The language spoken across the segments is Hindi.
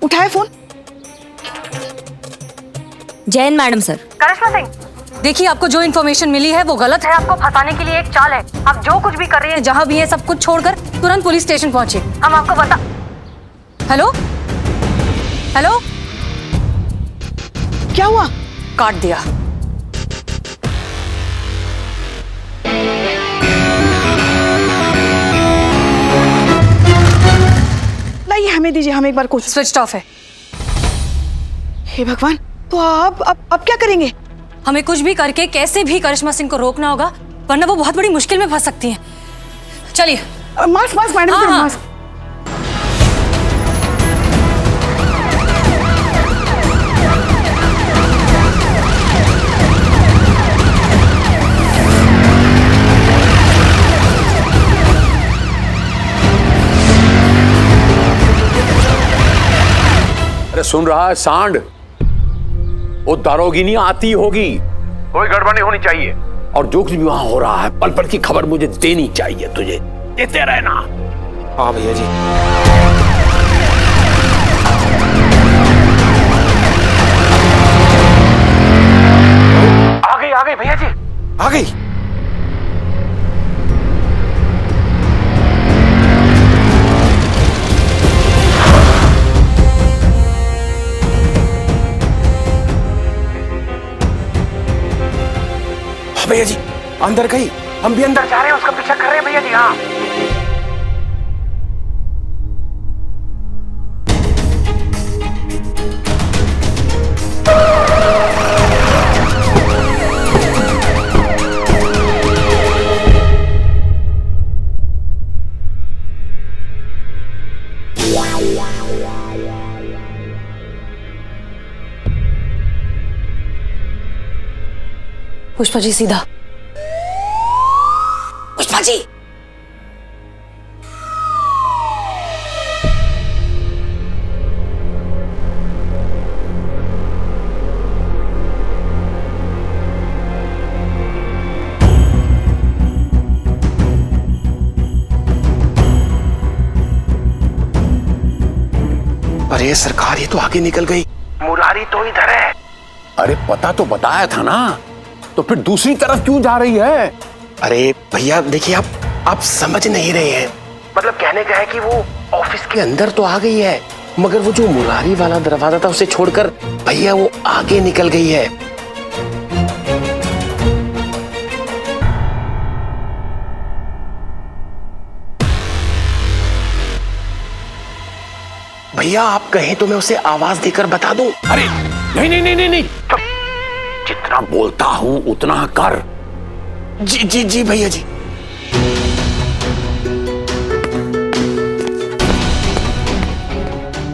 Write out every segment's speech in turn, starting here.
उठाए phone. Jain madam sir. Karishma Singh, देखिए आपको जो इन्फॉर्मेशन मिली है वो गलत है। आपको फंसाने के लिए एक चाल है। आप जो कुछ भी कर रही हैं, जहां भी है, सब कुछ छोड़कर तुरंत पुलिस स्टेशन पहुंचे। हम आपको बता। हेलो हेलो, क्या हुआ? काट दिया। लाइए हमें दीजिए, हम एक बार कोशिश। स्विच ऑफ है। हे भगवान, तो अब क्या करेंगे? हमें कुछ भी करके कैसे भी करिश्मा सिंह को रोकना होगा, वरना वो बहुत बड़ी मुश्किल में फंस सकती हैं। चलिए। मास्क मैडम, हाँ, हाँ। मास्क। अरे सुन रहा है सांड, वो दारोगिनी आती होगी, कोई गड़बड़ नहीं होनी चाहिए। और जो कुछ भी वहां हो रहा है पल पल की खबर मुझे देनी चाहिए, तुझे देते रहना। हाँ भैया जी। आ गई भैया जी, आ गई। भैया जी अंदर गई, हम भी अंदर जा रहे हैं, उसका पीछा कर रहे हैं भैया जी। हाँ पुष्पा जी सीधा। पुष्पा जी। अरे सरकार, ये तो आगे निकल गई। मुरारी तो इधर है। अरे पता तो बताया था ना, तो फिर दूसरी तरफ क्यों जा रही है? अरे भैया देखिए, आप समझ नहीं रहे हैं। मतलब कहने का है कि वो ऑफिस के अंदर तो आ गई है, मगर वो जो मुरारी वाला दरवाजा था उसे छोड़कर भैया वो आगे निकल गई है। भैया आप कहें तो मैं उसे आवाज देकर बता दूं। अरे नहीं नहीं नहीं नहीं नहीं, जितना बोलता हूं उतना कर। जी जी जी भैया जी।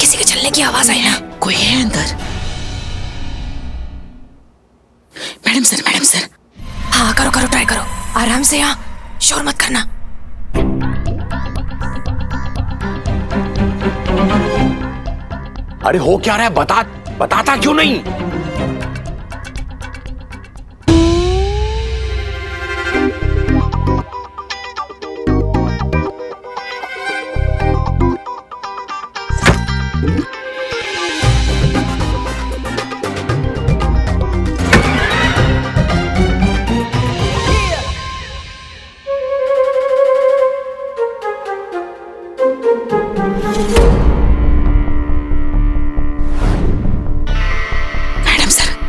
किसी के चलने की आवाज आई ना? कोई है अंदर? Madam sir. हाँ करो ट्राई करो, आराम से, यहाँ शोर मत करना। अरे हो क्या रहा है, बताता क्यों नहीं?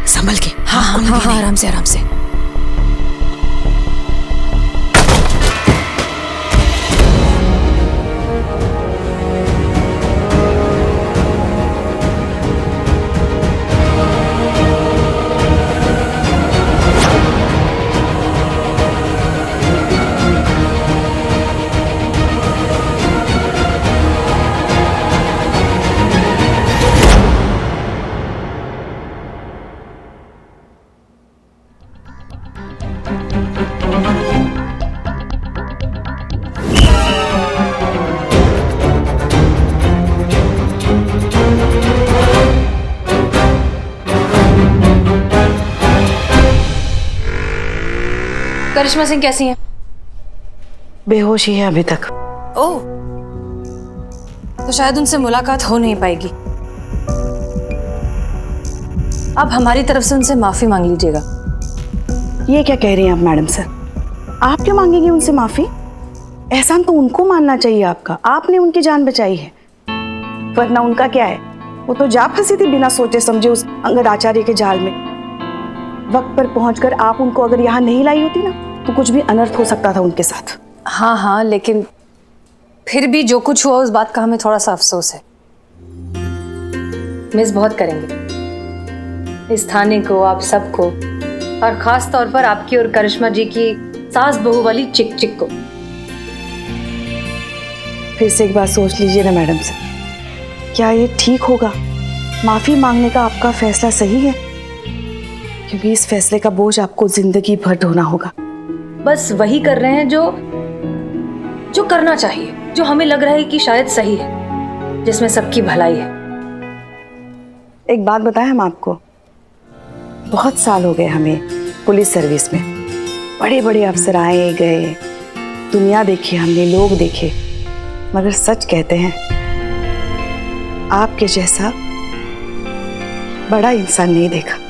संभल के। हाँ, आराम से। करिश्मा सिंह कैसी हैं? बेहोश ही है अभी तक। ओह, तो शायद उनसे मुलाकात हो नहीं पाएगी। आप हमारी तरफ से उनसे माफी मांग लीजिएगा। ये क्या कह रही हैं आप मैडम सर? आप क्यों मांगेंगी उनसे माफी? एहसान तो उनको मानना चाहिए आपका, आपने उनकी जान बचाई है। वरना उनका क्या है, वो तो जा फंसी थी बिना सोचे समझे उस अंगद आचार्य के जाल में। वक्त पर पहुंचकर आप उनको अगर यहाँ नहीं लाई होती ना, तो कुछ भी अनर्थ हो सकता था उनके साथ। हाँ हाँ, लेकिन फिर भी जो कुछ हुआ उस बात का हमें थोड़ा सा अफसोस है। मिस बहुत करेंगे इस थाने को, आप सबको, और खास तौर पर आपकी और करिश्मा जी की सास बहू वाली चिक चिक को। फिर से एक बार सोच लीजिए ना मैडम सर, क्या ये ठीक होगा? माफी मांगने का आपका फैसला सही है? क्योंकि इस फैसले का बोझ आपको जिंदगी भर ढोना होगा। बस वही कर रहे हैं जो करना चाहिए, जो हमें लग रहा है कि शायद सही है, जिसमें सबकी भलाई है। एक बात बताएं हम आपको, बहुत साल हो गए हमें पुलिस सर्विस में। बड़े बड़े अफसर आए गए, दुनिया देखी हमने, लोग देखे, मगर सच कहते हैं आपके जैसा बड़ा इंसान नहीं देखा।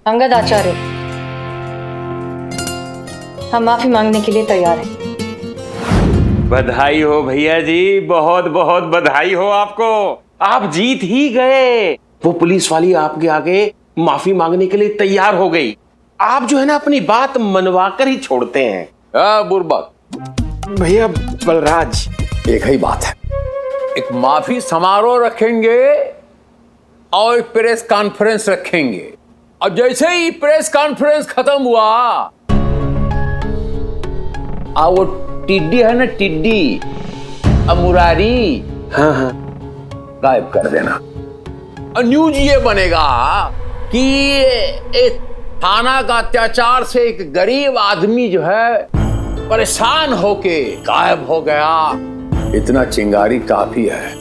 अंगद आचार्य, हम माफी मांगने के लिए तैयार हैं। बधाई हो भैया जी, बहुत बहुत बधाई हो आपको। आप जीत ही गए। वो पुलिस वाली आपके आगे माफी मांगने के लिए तैयार हो गई। आप जो है ना अपनी बात मनवा कर ही छोड़ते हैं। बुर्बक भैया बलराज, एक ही बात है, एक माफी समारोह रखेंगे और एक प्रेस कॉन्फ्रेंस रखेंगे। अब जैसे ही प्रेस कॉन्फ्रेंस खत्म हुआ, वो टिड्डी है ना, टिड्डी मुरारी, हाँ हाँ, गायब कर देना। और न्यूज ये बनेगा कि एक थाना का अत्याचार से एक गरीब आदमी जो है परेशान होके गायब हो गया। इतना चिंगारी काफी है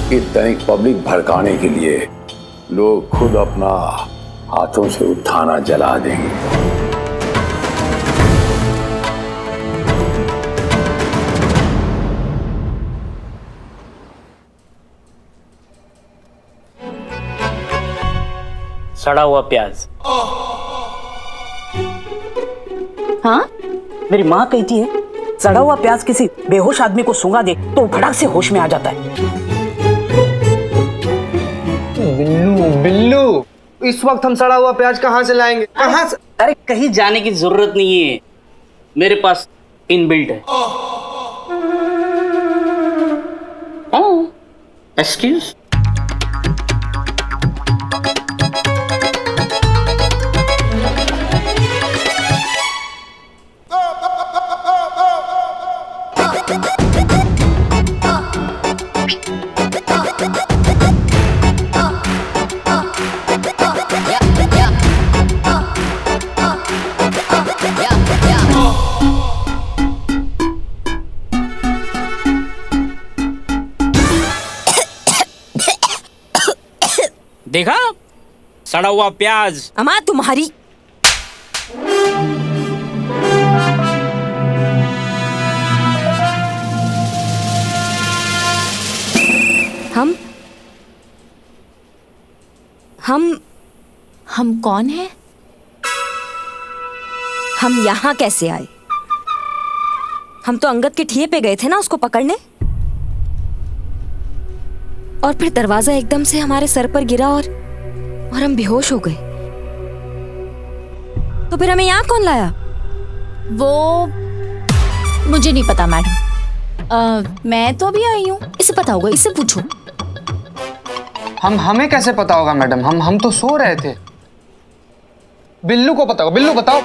कि दैनिक पब्लिक भड़काने के लिए लोग खुद अपना हाथों से वो थाना जला देंगे। सड़ा हुआ प्याज। हाँ, मेरी माँ कहती है सड़ा हुआ प्याज किसी बेहोश आदमी को सूंघा दे तो फटाक से होश में आ जाता है। बिल्लू बिल्लू, इस वक्त हम सड़ा हुआ प्याज कहाँ से लाएंगे? कहाँ से? अरे कहीं जाने की जरूरत नहीं है, मेरे पास इनबिल्ट है। एक्सक्यूज। देखा, सड़ा हुआ प्याज। अम्मा तुम्हारी। हम कौन हैं? हम यहाँ कैसे आए? हम तो अंगद के ठिये पे गए थे ना उसको पकड़ने, और फिर दरवाजा एकदम से हमारे सर पर गिरा और हम बेहोश हो गए। तो फिर हमें यहाँ कौन लाया? वो मुझे नहीं पता मैडम। मैं तो अभी आई हूँ, इसे पता होगा, इससे पूछो। हमें कैसे पता होगा मैडम? हम तो सो रहे थे। बिल्लू को पता होगा। बिल्लू बताओ।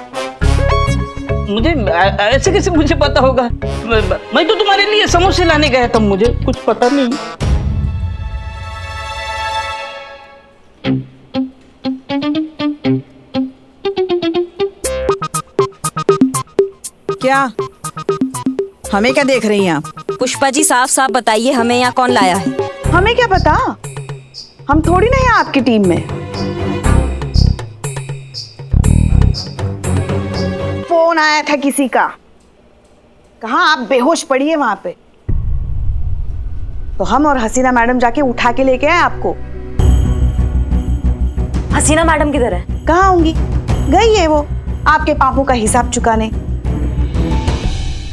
मुझे ऐसे कैसे मुझे पता होगा? मैं तो तुम्हारे लिए समोसे लाने गया था, मुझे कुछ पता नहीं। क्या? हमें क्या देख रही हैं आप? पुष्पा जी साफ साफ बताइए, हमें यहाँ कौन लाया है? हमें क्या पता, हम थोड़ी ना हैं आपकी टीम में। फोन आया था किसी का। कहा आप बेहोश पड़ी है वहां पे, तो हम और हसीना मैडम जाके उठा के लेके आए आपको। हसीना मैडम किधर है? कहाँ होंगी, गई है वो आपके पापों का हिसाब चुकाने,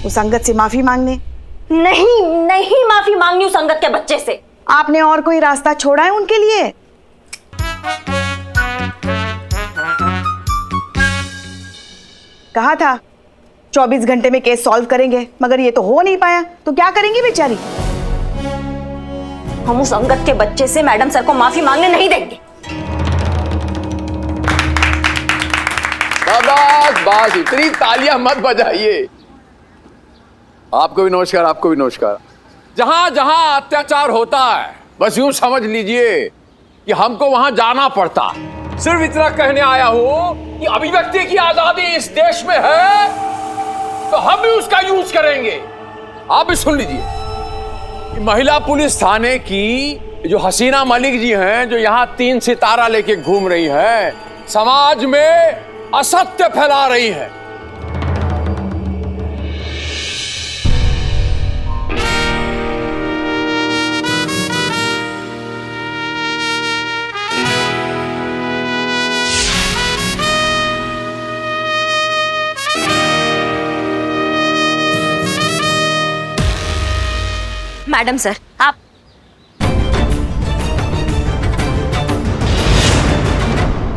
वो संगत से माफी मांगने। नहीं नहीं, माफी मांगनी हूँ संगत के बच्चे से। आपने और कोई रास्ता छोड़ा है उनके लिए? कहा था 24 घंटे में केस सॉल्व करेंगे, मगर ये तो हो नहीं पाया, तो क्या करेंगी बेचारी? हम उस संगत के बच्चे से मैडम सर को माफी मांगने नहीं देंगे। बस इतनी तालियां मत बजाइए। आपको भी नमस्कार, आपको भी नमस्कार। जहां जहां अत्याचार होता है बस यूं समझ लीजिए कि हमको वहां जाना पड़ता। सिर्फ इतना कहने आया हूं कि अभिव्यक्ति की आजादी इस देश में है तो हम भी उसका यूज करेंगे। आप भी सुन लीजिए कि महिला पुलिस थाने की जो हसीना मलिक जी हैं, जो यहां 3 सितारा लेके घूम रही हैं, समाज में असत्य फैला रही हैं। मैडम सर, आप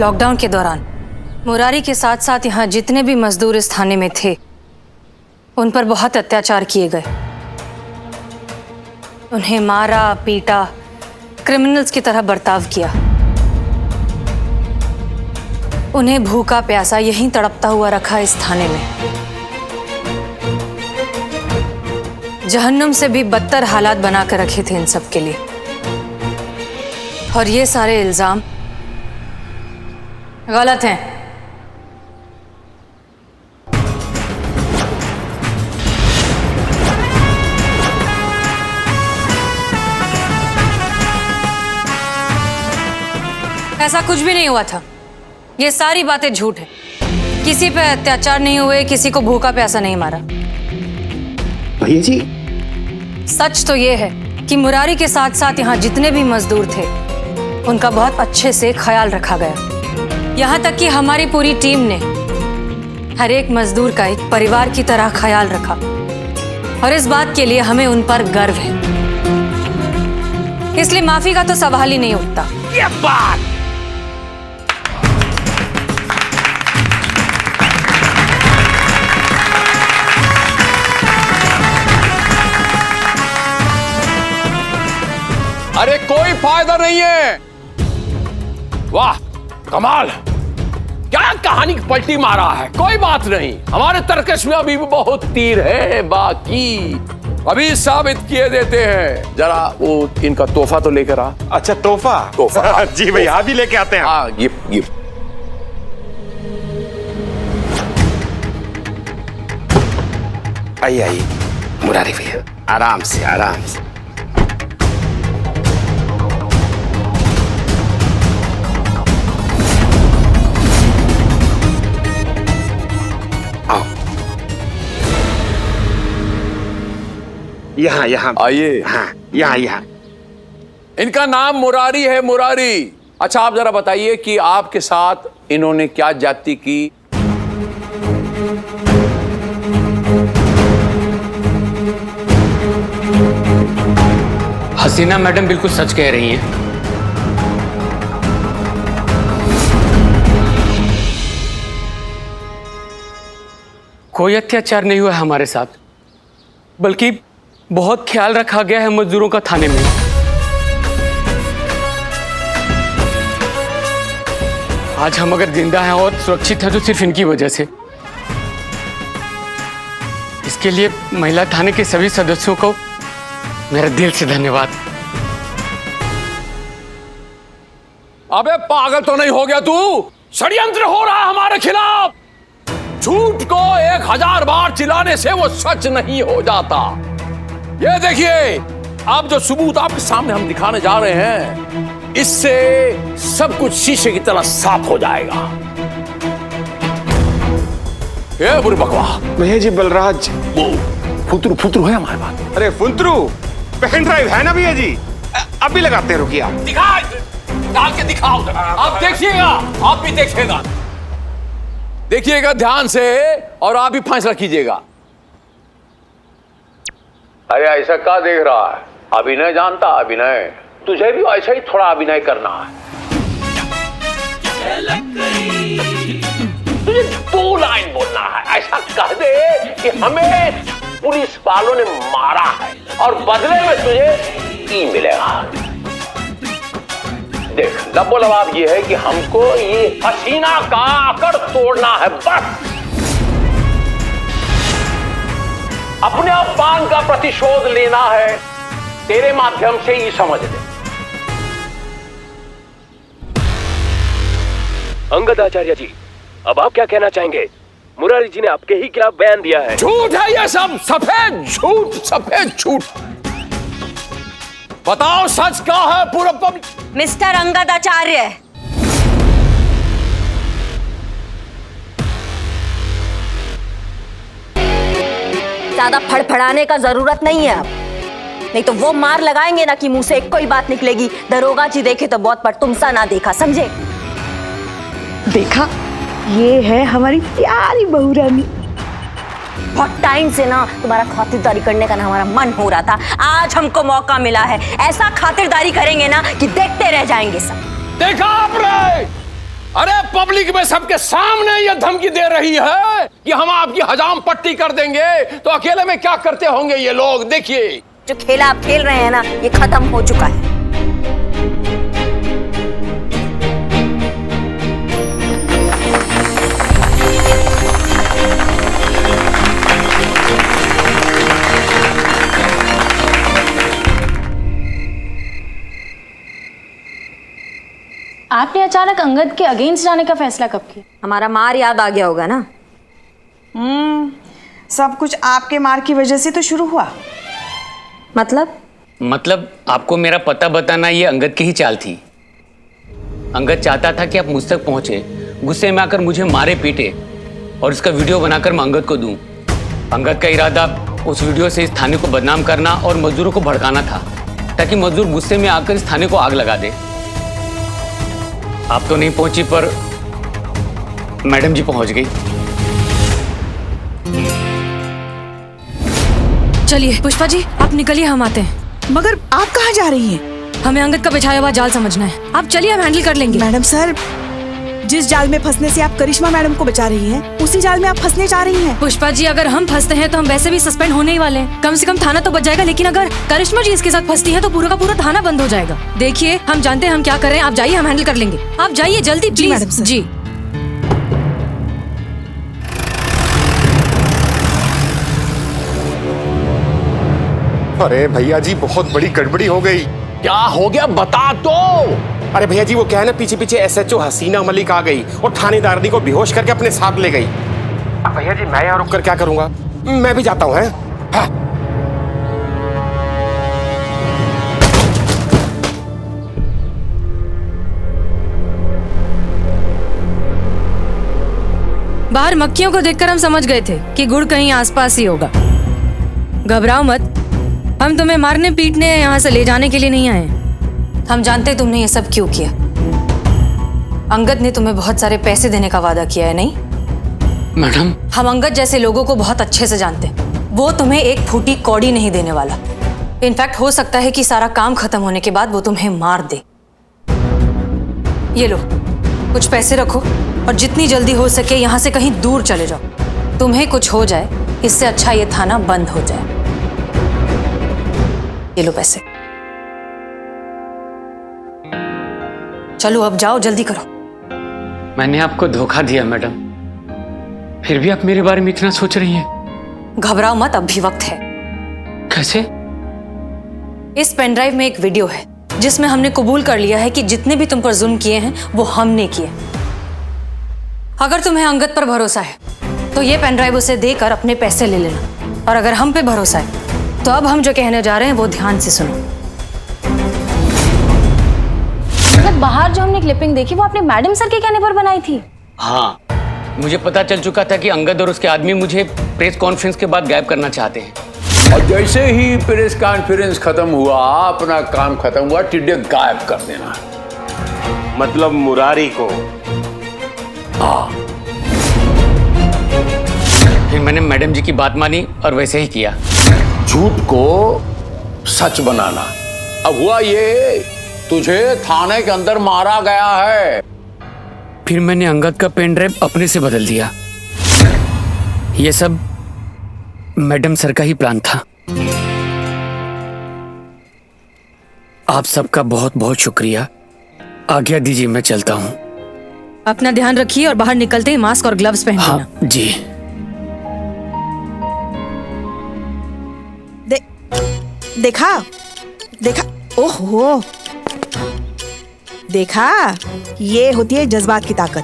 लॉकडाउन के दौरान मुरारी के साथ साथ यहाँ जितने भी मजदूर इस थाने में थे उन पर बहुत अत्याचार किए गए। उन्हें मारा पीटा, क्रिमिनल्स की तरह बर्ताव किया। उन्हें भूखा प्यासा यहीं तड़पता हुआ रखा इस थाने में। जहन्नुम से भी बदतर हालात बना कर रखे थे इन सब के लिए। और ये सारे इल्जाम गलत हैं। ऐसा कुछ भी नहीं हुआ था। ये सारी बातें झूठ है। किसी पे अत्याचार नहीं हुए, किसी को भूखा प्यासा नहीं मारा। भैया जी, सच तो ये है कि मुरारी के साथ साथ यहाँ जितने भी मजदूर थे उनका बहुत अच्छे से ख्याल रखा गया। यहाँ तक कि हमारी पूरी टीम ने हर एक मजदूर का एक परिवार की तरह ख्याल रखा और इस बात के लिए हमें उन पर गर्व है। इसलिए माफी का तो सवाल ही नहीं उठता। ये बात अरे कोई फायदा नहीं है। वाह कमाल, क्या कहानी की पलटी मारा है। कोई बात नहीं, हमारे तर्कश में अभी भी बहुत तीर है बाकी, अभी साबित किए देते हैं। जरा वो इनका तोहफा तो लेकर आ। अच्छा तोहफा? तोहफा जी भैया, अभी लेके आते हैं। हाँ, गिफ्ट गिफ्ट। आइए आइए मुरारी भैया, आराम से आराम से। आओ, यहाँ यहाँ आइए। हाँ, यहाँ यहाँ। इनका नाम मुरारी है, मुरारी। अच्छा आप जरा बताइए कि आपके साथ इन्होंने क्या जाति की? हसीना मैडम बिल्कुल सच कह रही हैं। कोई अत्याचार नहीं हुआ है हमारे साथ, बल्कि बहुत ख्याल रखा गया है मजदूरों का थाने में। आज हम अगर जिंदा हैं और सुरक्षित हैं तो सिर्फ इनकी वजह से। इसके लिए महिला थाने के सभी सदस्यों को मेरा दिल से धन्यवाद। अबे पागल तो नहीं हो गया तू? षड्यंत्र हो रहा है हमारे खिलाफ। झूठ को 1000 बार चिल्लाने से वो सच नहीं हो जाता। ये देखिए, अब जो सबूत आपके सामने हम दिखाने जा रहे हैं, इससे सब कुछ शीशे की तरह साफ हो जाएगा। ए बुरी बकवा, भैया जी बलराज वो फुतरू फुतरू है हमारे पास। अरे फुंतरू पेन ड्राइव है ना भैया जी, अभी लगाते हैं, रुकिए आप। दिखा, डाल के दिखाओ, आप देखिएगा, आप भी देखिएगा, देखिएगा ध्यान से और आप भी फैसला कीजिएगा। अरे ऐसा क्या देख रहा है? अभिनय जानता, अभिनय तुझे भी ऐसा ही थोड़ा अभिनय करना है। तुझे 2 लाइन बोलना है, ऐसा कह दे कि हमें पुलिस वालों ने मारा है और बदले में तुझे ई मिलेगा। देख, लबोलबाब ये है कि हमको ये हसीना का आकड़ तोड़ना है, बस। अपने अपमान का प्रतिशोध लेना है, तेरे माध्यम से ही समझ ले। अंगद आचार्य जी, अब आप क्या कहना चाहेंगे? मुरारी जी ने आपके ही खिलाफ बयान दिया है। झूठ है ये सब, सफेद झूठ, सफेद झूठ। बताओ सच क्या है पूरा पब्लिक? मिस्टर अंगद आचार्य, ज्यादा फड़फड़ाने का जरूरत नहीं है अब, नहीं तो वो मार लगाएंगे ना कि मुंह से कोई बात निकलेगी। दरोगा जी देखे तो बहुत, पर तुमसा ना देखा, समझे? देखा, ये है हमारी प्यारी बहू रानी। बहुत टाइम से ना तुम्हारा खातिरदारी करने का ना हमारा मन हो रहा था, आज हमको मौका मिला है। ऐसा खातिरदारी करेंगे ना कि देखते रह जाएंगे सब। देखा आपने? अरे पब्लिक में सबके सामने ये धमकी दे रही है कि हम आपकी हजाम पट्टी कर देंगे, तो अकेले में क्या करते होंगे ये लोग? देखिए, जो खेला आप खेल रहे हैं ना, ये खत्म हो चुका है। आपने अचानक अंगद के अगेंस्ट जाने का फैसला कब किया? हमारा मार याद आ गया होगा ना। सब कुछ आपके मार की वजह से तो शुरू हुआ। मतलब आपको मेरा पता बताना ये अंगद की ही चाल थी। अंगद चाहता था कि आप मुझ तक पहुंचे, गुस्से में आकर मुझे मारे पीटे और इसका वीडियो बनाकर मैं अंगद को दूं। अंगद का इरादा उस वीडियो से इस थाने को बदनाम करना और मजदूरों को भड़काना था, ताकि मजदूर गुस्से में आकर इस थाने को आग लगा दे। आप तो नहीं पहुंची, पर मैडम जी पहुंच गई। चलिए पुष्पा जी, आप निकलिए, हम आते हैं। मगर आप कहाँ जा रही हैं? हमें अंगद का बिछाया हुआ जाल समझना है। आप चलिए, हम हैंडल कर लेंगे। मैडम सर, जिस जाल में फंसने से आप करिश्मा मैडम को बचा रही हैं, उसी जाल में आप फंसने जा रही हैं। पुष्पा जी, अगर हम फंसते हैं तो हम वैसे भी सस्पेंड होने ही वाले हैं। कम से कम थाना तो बच जाएगा, लेकिन अगर करिश्मा जी इसके साथ फंसती है तो पूरा का पूरा थाना बंद हो जाएगा। देखिए, हम जानते हैं हम क्या कर रहे हैं, आप जाइए, हम हैंडल कर लेंगे। आप जाइए जल्दी प्लीज। Madam sir. जी। अरे भैया जी, बहुत बड़ी गड़बड़ी हो गई। क्या हो गया बता दो। अरे भैया जी, वो क्या है ना, पीछे पीछे SHO हसीना मलिक आ गई और थानेदारनी को बेहोश करके अपने साथ ले गई। अब भैया जी, मैं यहाँ रुक कर क्या करूंगा? मैं भी जाता हूँ। हाँ। बाहर मक्खियों को देखकर हम समझ गए थे कि गुड़ कहीं आसपास ही होगा। घबराओ मत, हम तुम्हें मारने पीटने यहाँ से ले जाने के लिए नहीं आए। हम जानते तुमने ये सब क्यों किया। अंगद ने तुम्हें बहुत सारे पैसे देने का वादा किया है, नहीं? मैडम, हम अंगद जैसे लोगों को बहुत अच्छे से जानते हैं। वो तुम्हें एक फूटी कौड़ी नहीं देने वाला। इनफैक्ट हो सकता है कि सारा काम खत्म होने के बाद वो तुम्हें मार दे। ये लो, कुछ पैसे रखो और जितनी जल्दी हो सके यहाँ से कहीं दूर चले जाओ। तुम्हें कुछ हो जाए, इससे अच्छा ये थाना बंद हो जाए। ये लो पैसे, चलो अब जाओ, जल्दी करो। मैंने आपको धोखा दिया मैडम, फिर भी आप मेरे बारे में इतना सोच रही हैं। घबराओ मत, अब भी वक्त है। कैसे? इस पेन ड्राइव में एक वीडियो है जिसमें हमने कबूल कर लिया है कि जितने भी तुम पर जुल्म किए हैं वो हमने किए। अगर तुम्हें अंगद पर भरोसा है तो ये पेन ड्राइव उसे देकर अपने पैसे ले लेना, और अगर हम पे भरोसा है तो अब हम जो कहने जा रहे हैं वो ध्यान से सुनो। मतलब बाहर जो हमने क्लिपिंग देखी वो आपने मैडम सर के कहने पर बनाई थी? हाँ, मुझे पता चल चुका था कि अंगद और उसके आदमी मुझे प्रेस कॉन्फ्रेंस के बाद गायब करना चाहते हैं। और जैसे ही प्रेस कॉन्फ्रेंस खत्म हुआ, अपना काम खत्म हुआ, टिड्डे गायब कर देना। मतलब मुरारी को? हाँ। फिर मैंने मैडम जी की बात मानी और वैसे ही किया। झूठ को सच बनाना। अब हुआ ये, तुझे थाने के अंदर मारा गया है। फिर मैंने अंगद का पेन ड्राइव अपने से बदल दिया। ये सब मैडम सर का ही प्लान था। आप सबका बहुत बहुत शुक्रिया। आज्ञा दीजिए, मैं चलता हूँ। अपना ध्यान रखिए और बाहर निकलते ही मास्क और ग्लव्स पहन लेना। हाँ जी। देखा देखा, ओहो, देखा, ये होती है जज्बात की ताकत।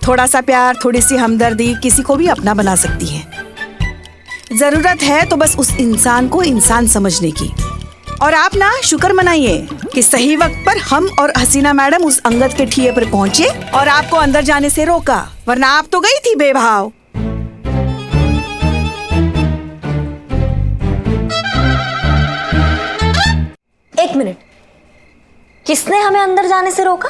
थोड़ा सा प्यार, थोड़ी सी हमदर्दी किसी को भी अपना बना सकती है। जरूरत है तो बस उस इंसान को इंसान समझने की। और आप ना शुक्र मनाइए कि सही वक्त पर हम और हसीना मैडम उस अंगद के ठिये पर पहुंचे और आपको अंदर जाने से रोका, वरना आप तो गई थी बेभाव। एक मिनट, किसने हमें अंदर जाने से रोका?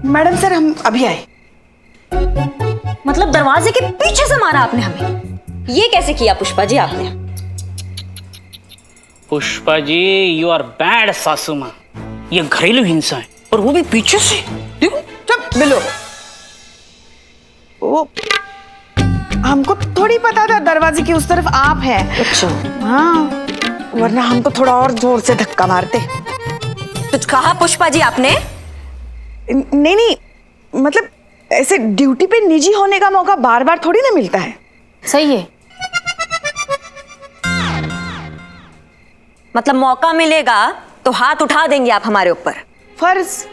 मैडम सर, हम अभी आए। मतलब दरवाजे के पीछे से मारा आपने हमें? ये कैसे किया पुष्पा जी आपने? Pushpa ji, you are bad सासू माँ। ये घरेलू हिंसा है, और वो भी पीछे से। देखो, चुप बिलो। वो हमको थोड़ी पता था दरवाजे की उस तरफ आप हैं। अच्छा। हाँ, वरना हम तो थोड़ा और जोर से धक्का मारते। कुछ कहा पुष्पा जी आपने? नहीं नहीं, मतलब ऐसे ड्यूटी पे निजी होने का मौका बार बार थोड़ी ना मिलता है। सही है। मतलब मौका मिलेगा तो हाथ उठा देंगे आप हमारे ऊपर? फर्ज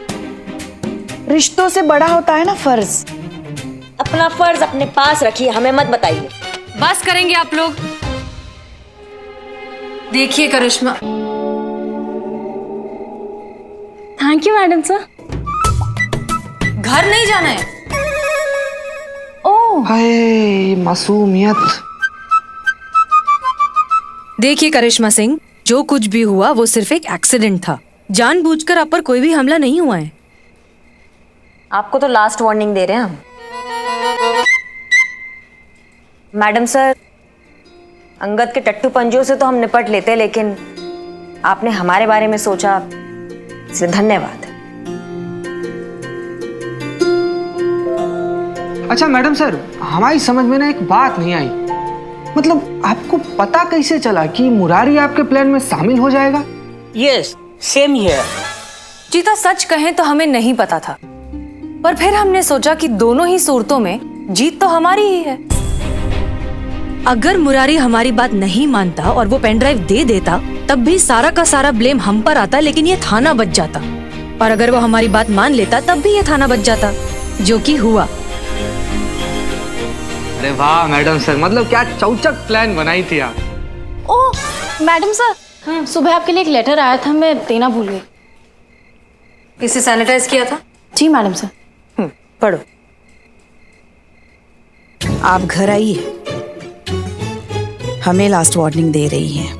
रिश्तों से बड़ा होता है ना, फर्ज। अपना फर्ज अपने पास रखिए, हमें मत बताइए। बस करेंगे आप लोग। देखिए Karishma. Thank you madam sir. घर नहीं जाना है। ओह, हाय मासूमियत। देखिए करिश्मा सिंह, जो कुछ भी हुआ वो सिर्फ एक एक्सीडेंट था। जानबूझकर आप पर कोई भी हमला नहीं हुआ है। आपको तो लास्ट वार्निंग दे रहे हैं हम। मैडम सर, अंगद के टट्टू पंजों से तो हम निपट लेते, लेकिन आपने हमारे बारे में सोचा, इसलिए धन्यवाद। अच्छा मैडम सर, हमारी समझ में ना एक बात नहीं आई। मतलब आपको पता कैसे चला कि मुरारी आपके प्लान में शामिल हो जाएगा? Yes, same here. जीता, सच कहें तो हमें नहीं पता था, पर फिर हमने सोचा कि दोनों ही सूरतों में जीत तो हमारी ही है। अगर मुरारी हमारी बात नहीं मानता और वो पेन ड्राइव दे देता, तब भी सारा का सारा ब्लेम हम पर आता, लेकिन ये थाना बच जाता। और अगर वो हमारी बात मान लेता, तब भी ये थाना बच जाता, जो कि हुआ। अरे वाह मैडम सर, मतलब क्या चौचक प्लान बनाई थी आप। ओह मैडम सर, सुबह आपके लिए एक लेटर आया था, मैं देना भूल गई। किसे सैनिटाइज किया था? जी मैडम सर। पढ़ो। आप घर आइए, हमें लास्ट वार्निंग दे रही हैं।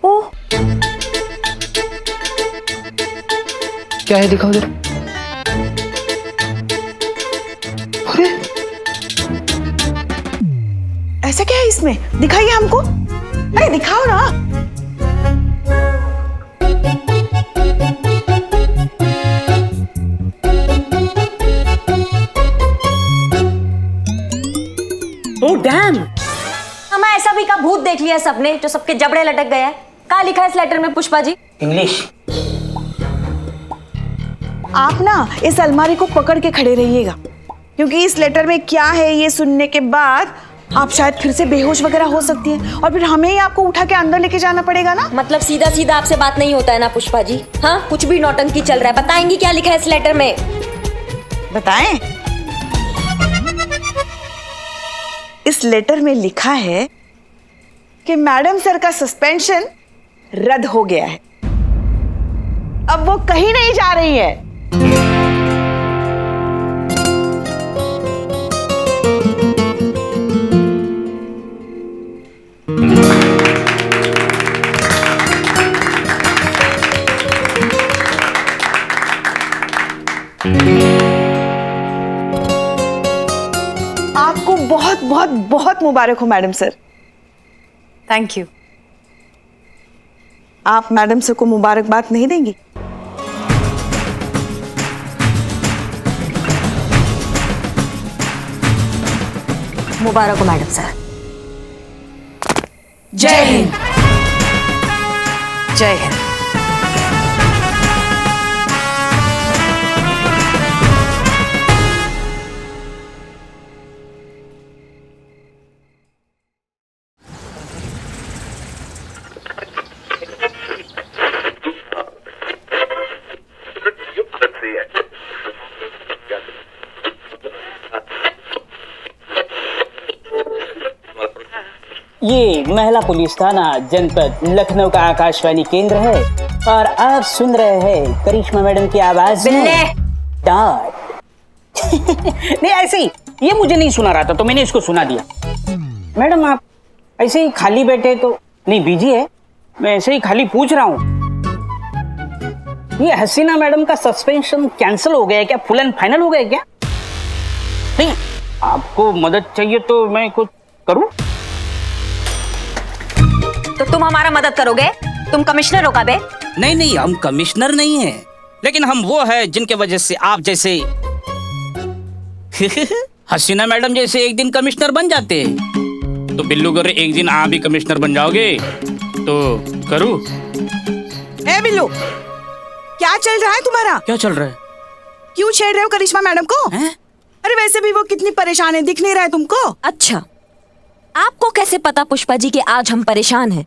ओह, क्या है, दिखाओ जरा। अरे ऐसा क्या है इसमें? दिखाइए हमको। अरे दिखाओ ना। ओह डैम, हमें ऐसा भी का भूत देख लिया सबने, जो सबके जबड़े लटक गया है। क्या लिखा है इस लेटर में पुष्पा जी? इंग्लिश। आप ना इस अलमारी को पकड़ के खड़े रहिएगा, क्योंकि इस लेटर में क्या है ये सुनने के बाद आप शायद फिर से बेहोश वगैरह हो सकती हैं, और फिर हमें ही आपको उठा के अंदर लेके जाना पड़ेगा ना। मतलब सीधा सीधा आपसे बात नहीं होता है ना पुष्पा जी? हाँ, कुछ भी नौटंकी चल रहा है। बताएंगी क्या लिखा है इस लेटर में? बताएं? इस लेटर में लिखा है कि मैडम सर का सस्पेंशन रद्द हो गया है। अब वो कहीं नहीं जा रही है। आपको बहुत बहुत बहुत मुबारक हो मैडम सर। Thank you. आप मैडम सर को मुबारकबाद नहीं देंगी? मुबारक हो मैडम सर। जय हिंद। जय हिंद। ये महिला पुलिस थाना जनपद लखनऊ का आकाशवाणी केंद्र है और आप सुन रहे हैं करिश्मा मैडम की आवाज में डांट। नहीं ऐसे ही, ये मुझे नहीं सुना रहा था तो मैंने इसको सुना दिया। मैडम आप ऐसे ही खाली बैठे तो नहीं बिजी है? मैं ऐसे ही खाली पूछ रहा हूँ। ये हसीना मैडम का सस्पेंशन कैंसिल हो गया है क्या? फुल एंड फाइनल हो गया क्या? नहीं, आपको मदद चाहिए तो मैं कुछ करूं? तो तुम हमारा मदद करोगे? तुम कमिश्नर हो का बे? नहीं नहीं, हम कमिश्नर नहीं हैं, लेकिन हम वो है जिनके वजह से आप जैसे हसीना मैडम जैसे एक दिन कमिश्नर बन जाते हैं। तो बिल्लू अगर एक दिन आप भी कमिश्नर बन जाओगे तो करूं? ए बिल्लू, क्या चल रहा है तुम्हारा? क्या चल रहा है? क्यों छेड़ रहे हो करिश्मा मैडम को? अरे वैसे भी वो कितनी परेशान है, दिख नहीं रहा है तुमको? अच्छा, आपको कैसे पता पुष्पा जी कि आज हम परेशान हैं?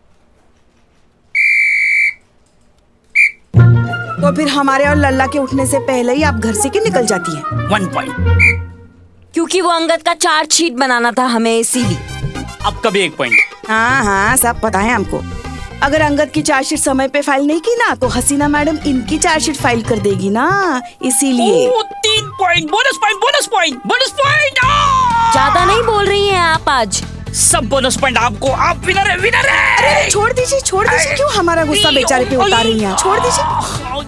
तो फिर हमारे और लल्ला के उठने से पहले ही आप घर से क्यों निकल जाती हैं? 1 पॉइंट। क्योंकि वो अंगद का चार्जशीट बनाना था हमें, इसीलिए। अब कभी 1 पॉइंट। हाँ हाँ, सब पता है हमको। अगर अंगद की चार्जशीट समय पे फाइल नहीं की ना तो हसीना मैडम इनकी चार्जशीट फाइल कर देगी ना, इसीलिए। 3 point, bonus point, bonus point, bonus point. ज्यादा नहीं बोल रही हैं आप आज। सब बोनस पॉइंट आपको, आप विनर है, विनर है। अरे छोड़ दीजिए, छोड़ दीजिए, क्यों हमारा गुस्सा बेचारे पे उतार रही हैं? छोड़ दीजिए,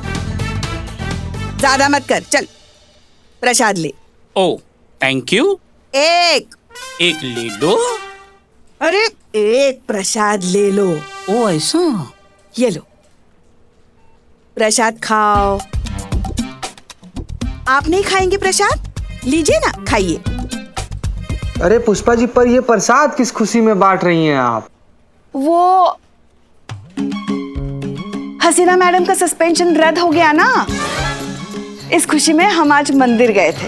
ज्यादा मत कर। चल प्रसाद ले। ओ थैंक यू। एक ले लो। अरे एक प्रसाद ले लो। ओ ऐसा? ये लो प्रसाद, खाओ। आप नहीं खाएंगे प्रसाद? लीजिए ना, खाइए। अरे पुष्पा जी, पर ये प्रसाद किस खुशी में बांट रही हैं आप? वो हसीना मैडम का सस्पेंशन रद्द हो गया ना, इस खुशी में हम आज मंदिर गए थे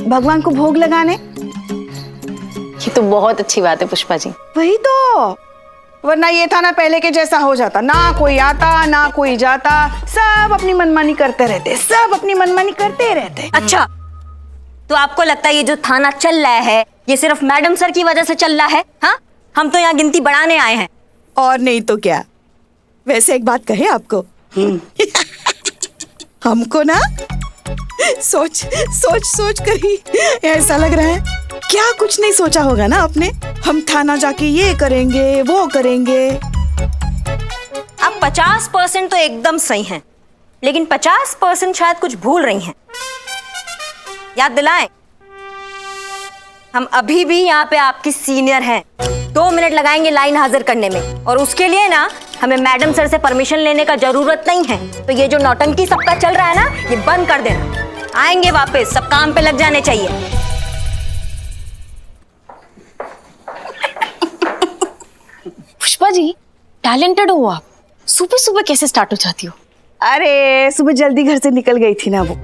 भगवान को भोग लगाने। ये तो बहुत अच्छी बात है पुष्पा जी। वही तो, वरना ये था ना पहले के जैसा हो जाता, ना कोई आता ना कोई जाता, सब अपनी मनमानी करते रहते, सब अपनी मनमानी करते रहते। अच्छा, तो आपको लगता है ये जो थाना चल रहा है ये सिर्फ मैडम सर की वजह से चल रहा है? हाँ, हम तो यहाँ गिनती बढ़ाने आए हैं। और नहीं तो क्या। वैसे एक बात कहे आपको, हमको ना सोच सोच सोच कर ही ऐसा लग रहा है क्या कुछ नहीं सोचा होगा ना आपने। हम थाना जाके ये करेंगे वो करेंगे। आप 50% तो एकदम सही हैं, लेकिन 50% शायद कुछ भूल रही हैं। याद दिलाएं, हम अभी भी यहाँ पे आपकी सीनियर हैं। 2 मिनट लगाएंगे लाइन हाजिर करने में, और उसके लिए ना हमें मैडम सर से परमिशन लेने का जरूरत नहीं है। तो ये जो नौटंकी सबका चल रहा है ना, ये बंद कर देना। आएंगे वापस, सब काम पे लग जाने चाहिए। पुष्पा जी टैलेंटेड हो आप। सुबह सुबह कैसे स्टार्ट हो जाती हो? अरे सुबह जल्दी घर से निकल गई थी ना वो,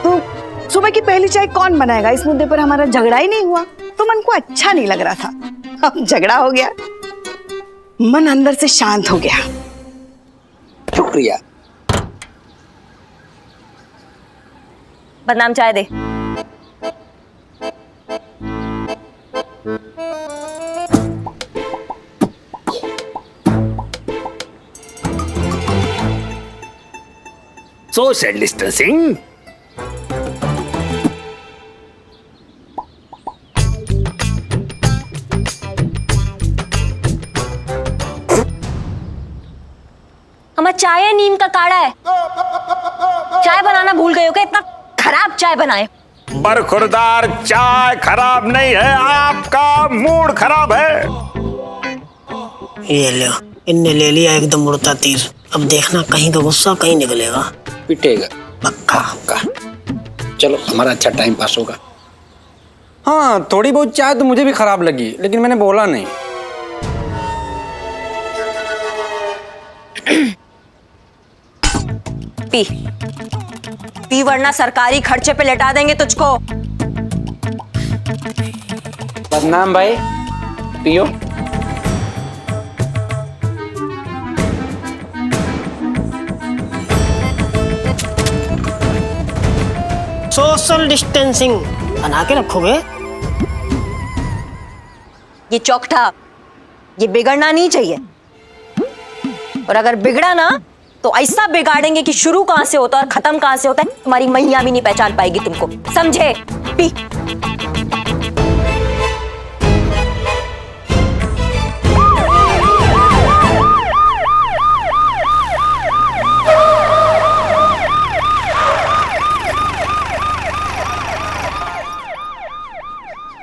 तो सुबह की पहली चाय कौन बनाएगा? इस मुद्दे पर हमारा झगड़ा ही नहीं हुआ तो मन को अच्छा नहीं लग रहा था। अब झगड़ा हो गया, मन अंदर से शांत हो गया। शुक्रिया। बदनाम चाय दे। Social distancing. हमारा चाय है नीम का काढ़ा है। चाय बनाना भूल गए हो क्या? इतना खराब चाय बनाए। बरखुरदार चाय खराब नहीं है, आपका मूड खराब है। ये लो, इनने ले लिया एकदम उड़ता तीर। अब देखना कहीं का गुस्सा कहीं निकलेगा। पिटेगा पक्का। चलो हमारा अच्छा टाइम पास होगा। हाँ, थोड़ी बहुत चाय तो मुझे भी खराब लगी, लेकिन मैंने बोला नहीं। पी पी वरना सरकारी खर्चे पे लटा देंगे तुझको। बदनाम भाई, पियो। सोशल डिस्टेंसिंग बना के रखोगे? ये चौकठा, ये बिगड़ना नहीं चाहिए। और अगर बिगड़ा ना तो ऐसा बिगाड़ेंगे कि शुरू कहां से होता है और खत्म कहां से होता है तुम्हारी मैया भी नहीं पहचान पाएगी तुमको, समझे? पी।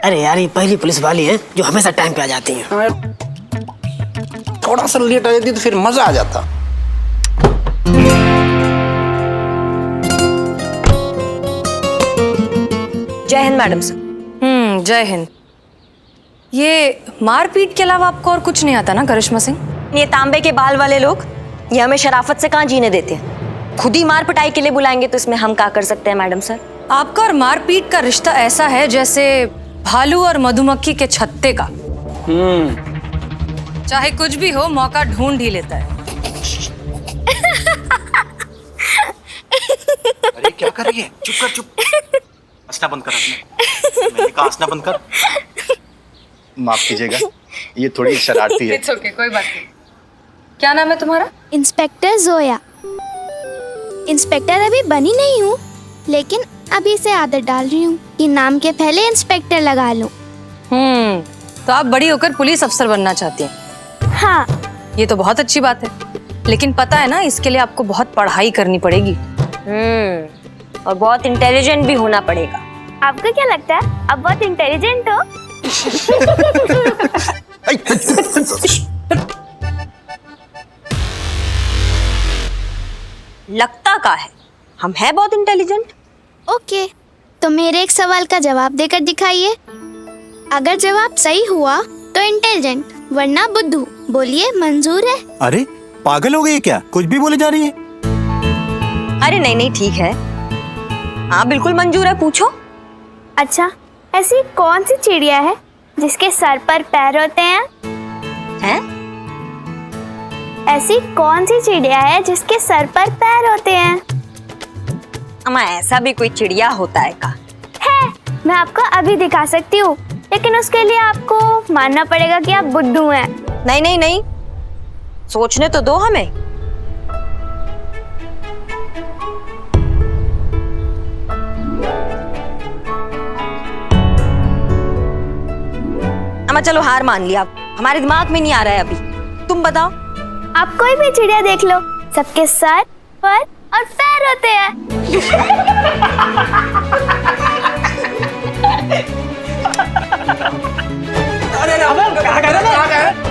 अरे यार, ये पहली पुलिस वाली है जो हमेशा टाइम पे आ जाती है। थोड़ा सा लेट आ जाती तो फिर मजा आ जाता। जय हिंद मैडम सर। जय हिंद। ये मारपीट के अलावा आपको और कुछ नहीं आता ना करिश्मा सिंह? ये तांबे के बाल वाले लोग ये हमें शराफत से कहाँ जीने देते हैं? खुद ही मार पिटाई के लिए बुलाएंगे तो इसमें हम क्या कर सकते हैं मैडम सर? आपका और मारपीट का रिश्ता ऐसा है जैसे भालू और मधुमक्खी के छत्ते का। चाहे कुछ भी हो, मौका ढूंढ ही लेता है। अरे क्या कर रही है? चुप कर, चुप। हंसना बंद कर, हंसना। मैंने कहा हंसना बंद कर। माफ कीजिएगा, ये थोड़ी शरारती है। इट्स ओके, कोई बात नहीं। क्या नाम है तुम्हारा? इंस्पेक्टर जोया। इंस्पेक्टर अभी बनी नहीं हूँ, लेकिन अभी से आदत डाल रही हूँ कि नाम के पहले इंस्पेक्टर लगा लूं। तो आप बड़ी होकर पुलिस अफसर बनना चाहती हैं? हाँ। ये तो बहुत अच्छी बात है, लेकिन पता है ना, इसके लिए आपको बहुत पढ़ाई करनी पड़ेगी। और बहुत इंटेलिजेंट भी होना पड़ेगा। आपको क्या लगता है अब बहुत इंटेलिजेंट हो? लगता का है हम है बहुत इंटेलिजेंट। ओके, तो मेरे एक सवाल का जवाब देकर दिखाइए। अगर जवाब सही हुआ तो इंटेलिजेंट, वरना बुद्धू। बोलिए, मंजूर है? अरे पागल हो गई क्या? कुछ भी बोले जा रही है। अरे नहीं नहीं, ठीक है। हाँ बिल्कुल मंजूर है, पूछो। अच्छा, ऐसी कौन सी चिड़िया है जिसके सर पर पैर होते हैं? हैं? ऐसी कौन सी चिड़िया है जिसके सर पर पैर होते हैं? अम्मा, ऐसा भी कोई चिड़िया होता है का? है, मैं आपको अभी दिखा सकती हूँ, लेकिन उसके लिए आपको मानना पड़ेगा कि आप बुद्धू हैं। नहीं नहीं नहीं, सोचने तो दो हमें। अम्मा चलो, हार मान लिया। हमारे दिमाग में नहीं आ रहा है अभी। तुम बताओ। आप कोई भी चिड़िया देख लो, सबके सर, पर और पैर होते हैं।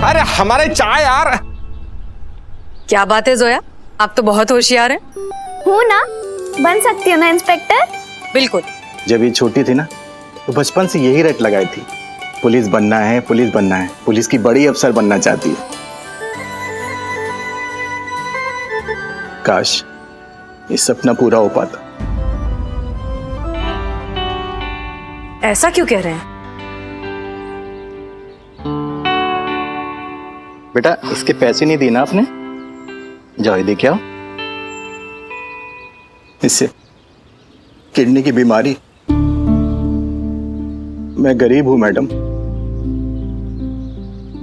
अरे हमारे चाय यार। क्या बात है जोया, आप तो बहुत होशियार हैं। हूँ ना, बन सकती हूँ ना इंस्पेक्टर? बिल्कुल। जब ये छोटी थी ना, तो बचपन से यही रट लगाई थी, पुलिस बनना है, पुलिस बनना है, पुलिस की बड़ी अफसर बनना चाहती है। काश ये सपना पूरा हो पाता। ऐसा क्यों कह रहे हैं? बेटा, इसके पैसे नहीं दिए ना आपने? जाओ ये देखे आओ। इससे किडनी की बीमारी। मैं गरीब हूं मैडम,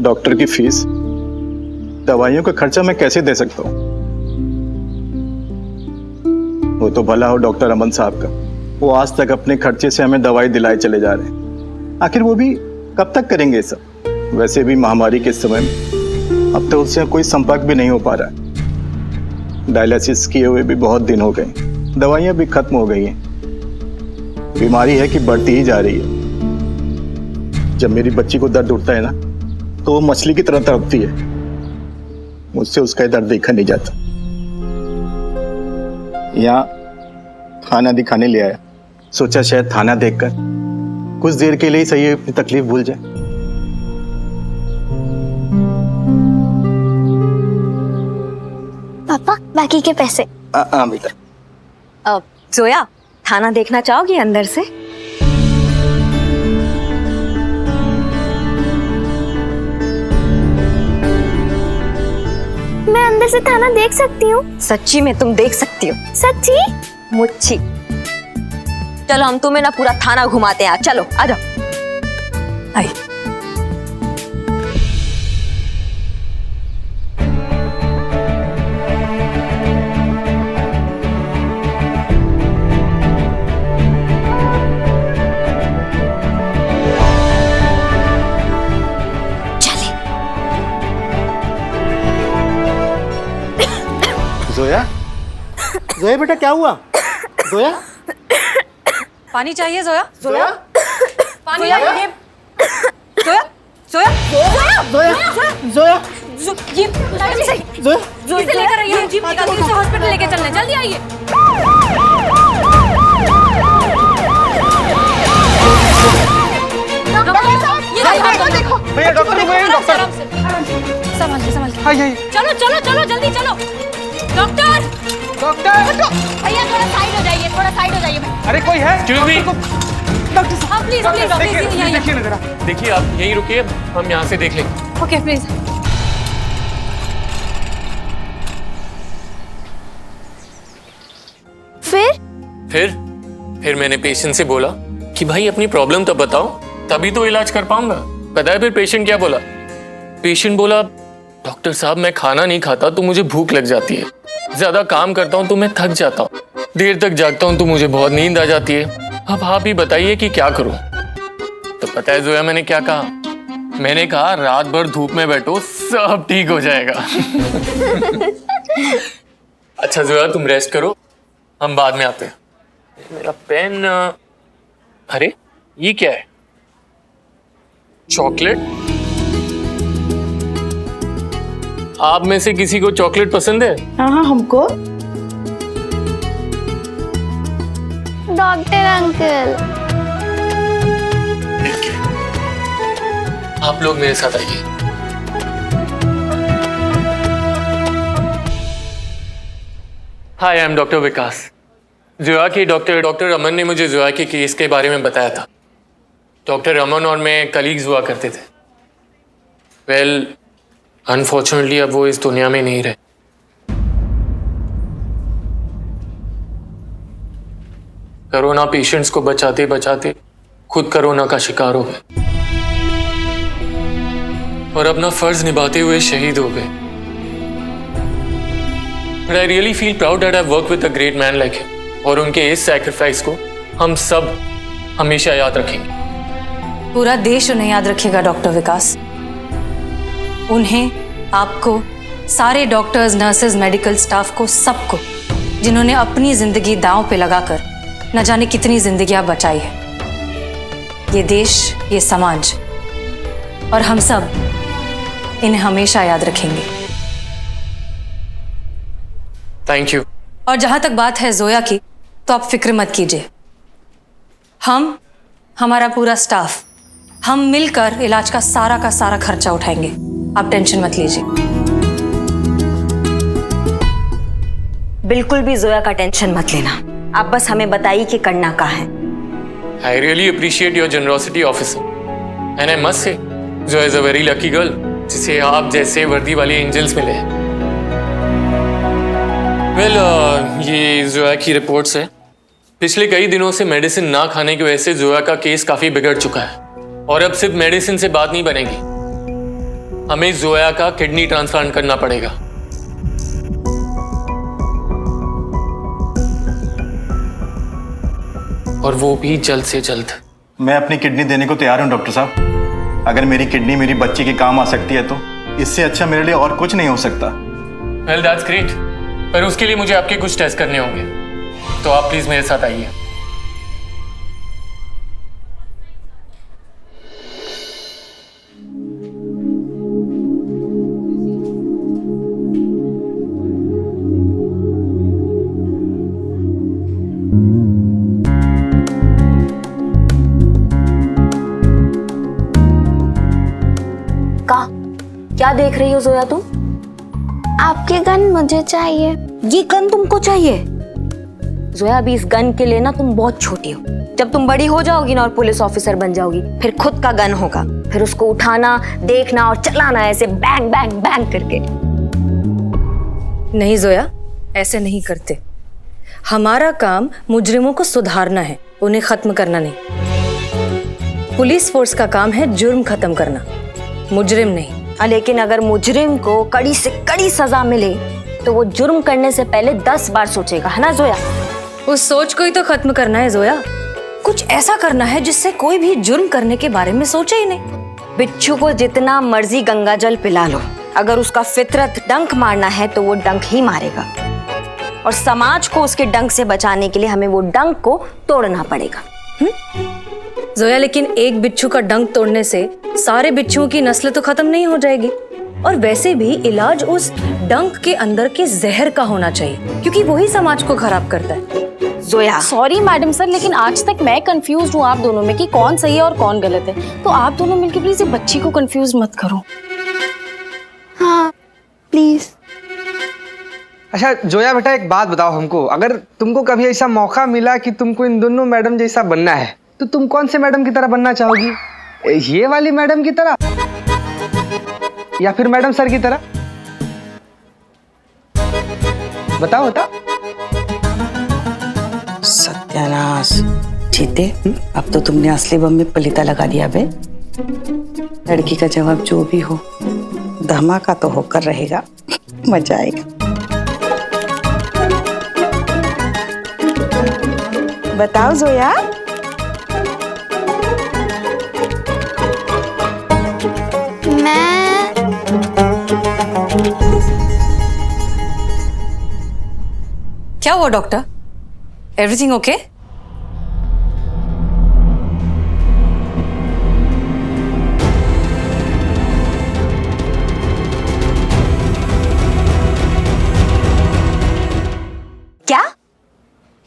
डॉक्टर की फीस, दवाइयों का खर्चा मैं कैसे दे सकता हूं? वो तो भला हो डॉक्टर अमन साहब का, वो आज तक अपने खर्चे से हमें दवाई दिलाए चले जा रहे हैं। आखिर वो भी कब तक करेंगे सब? वैसे भी महामारी के समय में अब तो उससे कोई संपर्क भी नहीं हो पा रहा है। डायलिसिस किए हुए भी बहुत दिन हो गए, दवाइयाँ भी खत्म हो गई हैं। बीमारी है कि बढ़ती ही जा रही है। जब मेरी बच्ची को दर्द उठता है ना, तो वो मछली की तरह तड़पती है। मुझसे उसका दर्द देखा नहीं जाता। यहाँ थाना दिखाने ले आया, सोचा शायद थाना देखकर कुछ देर के लिए ही सही अपनी तकलीफ भूल जाए। पापा बाकी के पैसे। हाँ बेटा। जोया, थाना देखना चाहोगी अंदर से? मैं अंदर से थाना देख सकती हूँ? सच्ची में तुम देख सकती हो? सच्ची? मुच्छी। चलो हम तुम्हें ना पूरा थाना घुमाते हैं, चलो आ जाओ। आई। जोया, जोया बेटा क्या हुआ? जोया, पानी चाहिए जोया? जोया, पानी जोया, ये जोया जोया जोया, जोया, ये जोया इसे लेकर आइए, जीप निकालिए, इसे हॉस्पिटल लेके चलना, जल्दी आइए। देखो भैया डॉक्टर, डॉक्टर संभाल के आइए। चलो चलो चलो जल्दी चलो। डॉक्टर भैया थोड़ा साइड हो जाइए, थोड़ा साइड हो जाइए। अरे कोई है? डॉक्टर साहब प्लीज प्लीज देखिए ना जरा। देखिए आप यहीं रुकिए, हम यहाँ से देख लेंगे। Okay please. फिर मैंने पेशेंट से बोला कि भाई अपनी प्रॉब्लम तो बताओ, तभी तो इलाज कर पाऊंगा। पता है फिर पेशेंट क्या बोला? पेशेंट बोला, डॉक्टर साहब मैं खाना नहीं खाता तो मुझे भूख लग जाती है, ज्यादा काम करता हूँ तो मैं थक जाता हूँ, देर तक जागता हूँ तो मुझे बहुत नींद आ जाती है। अब आप ही बताइए कि क्या करूं? तो पता है जोया मैंने क्या कहा? मैंने कहा रात भर धूप में बैठो, सब ठीक हो जाएगा। अच्छा जोया तुम रेस्ट करो, हम बाद में आते हैं। मेरा पेन, अरे ये क्या है? चॉकलेट? आप में से किसी को चॉकलेट पसंद है? हाँ हमको। डॉक्टर अंकल, आप लोग मेरे साथ आइए। हाय, आई एम डॉक्टर विकास। जोया के डॉक्टर अमन ने मुझे जोया के केस के बारे में बताया था। डॉक्टर अमन और मैं कलीग्स हुआ करते थे। वेल, अनफॉर्चुनेटली अब वो इस दुनिया में नहीं रहे। कोरोना पेशेंट्स को बचाते बचाते खुद कोरोना का शिकार हो गए और अपना फर्ज निभाते हुए शहीद हो गए। But I really feel proud that I've worked with a great man like him. और उनके इस सैक्रिफाइस को हम सब हमेशा याद रखेंगे। पूरा देश उन्हें याद रखेगा डॉक्टर विकास। उन्हें, आपको, सारे डॉक्टर्स, नर्सेज, मेडिकल स्टाफ को, सबको जिन्होंने अपनी जिंदगी दांव पे लगाकर न जाने कितनी जिंदगियां बचाई है। ये देश, ये समाज और हम सब इन्हें हमेशा याद रखेंगे। Thank you. और जहां तक बात है जोया की, तो आप फिक्र मत कीजिए। हमारा पूरा स्टाफ, हम मिलकर इलाज का सारा खर्चा उठाएंगे। आप टेंशन मत लीजिए। बिल्कुल भी जोया का टेंशन मत लेना, आप बस हमें बताइए कि करना क्या है। I really appreciate your generosity, officer. And I must say, Zoya is a very lucky girl, जिसे आप जैसे वर्दी वाले एंजल्स मिले हैं। Well, ये जोया की रिपोर्ट्स है। पिछले कई दिनों से मेडिसिन ना खाने की वजह से जोया का केस काफी बिगड़ चुका है और अब सिर्फ मेडिसिन से बात नहीं बनेगी। हमें जोया का किडनी ट्रांसप्लांट करना पड़ेगा। और वो भी जल्द से जल्द। मैं अपनी किडनी देने को तैयार हूँ डॉक्टर साहब। अगर मेरी किडनी मेरी बच्ची के काम आ सकती है तो इससे अच्छा मेरे लिए और कुछ नहीं हो सकता। वेल दैट्स ग्रेट, पर उसके लिए मुझे आपके कुछ टेस्ट करने होंगे, तो आप प्लीज मेरे साथ आइए। क्या देख रही हो जोया तुम? आपके गन मुझे चाहिए। ये गन तुमको चाहिए? जोया अभी इस गन के लिए ना तुम बहुत छोटी हो। जब तुम बड़ी हो जाओगी ना और पुलिस ऑफिसर बन जाओगी, फिर खुद का गन होगा, फिर उसको उठाना, देखना और चलाना ऐसे बैंग बैंग बैंग करके। नहीं जोया, ऐसे नहीं करते। हमारा काम मुजरिमों को सुधारना है, उन्हें खत्म करना नहीं। पुलिस फोर्स का काम है जुर्म खत्म करना, मुजरिम नहीं। लेकिन अगर मुजरिम को कड़ी से कड़ी सजा मिले तो वो जुर्म करने से पहले 10 बार सोचेगा, है ना जोया? उस सोच को ही तो खत्म करना है जोया। कुछ ऐसा करना है जिससे कोई भी जुर्म करने के बारे में सोचे ही नहीं। बिच्छू को जितना मर्जी गंगा जल पिला लो, अगर उसका फितरत डंक मारना है तो वो डंक ही मारेगा। और समाज को उसके डंक से बचाने के लिए हमें वो डंक को तोड़ना पड़ेगा। जोया, लेकिन एक बिच्छू का डंक तोड़ने से सारे बिच्छुओं की नस्ल तो खत्म नहीं हो जाएगी। और वैसे भी इलाज उस डंक के अंदर के जहर का होना चाहिए, क्योंकि वही समाज को खराब करता है। जोया, सॉरी मैडम सर, लेकिन आज तक मैं कंफ्यूज हूँ आप दोनों में कि कौन सही है और कौन गलत है। तो आप दोनों मिलकर प्लीज ये बच्ची को कंफ्यूज मत करो। हाँ प्लीज। अच्छा जोया बेटा, एक बात बताओ हमको, अगर तुमको कभी ऐसा मौका मिला कि तुमको इन दोनों मैडम जैसा बनना है तो तुम कौन से मैडम की तरह बनना चाहोगी? ये वाली मैडम की तरह या फिर मैडम सर की तरह? बताओ बताओ। सत्यानाश जीते, अब तो तुमने असली बम में पलीता लगा दिया बे। लड़की का जवाब जो भी हो, धमाका तो होकर रहेगा, मजा आएगा। बताओ जोया। क्या हुआ डॉक्टर? Everything okay? क्या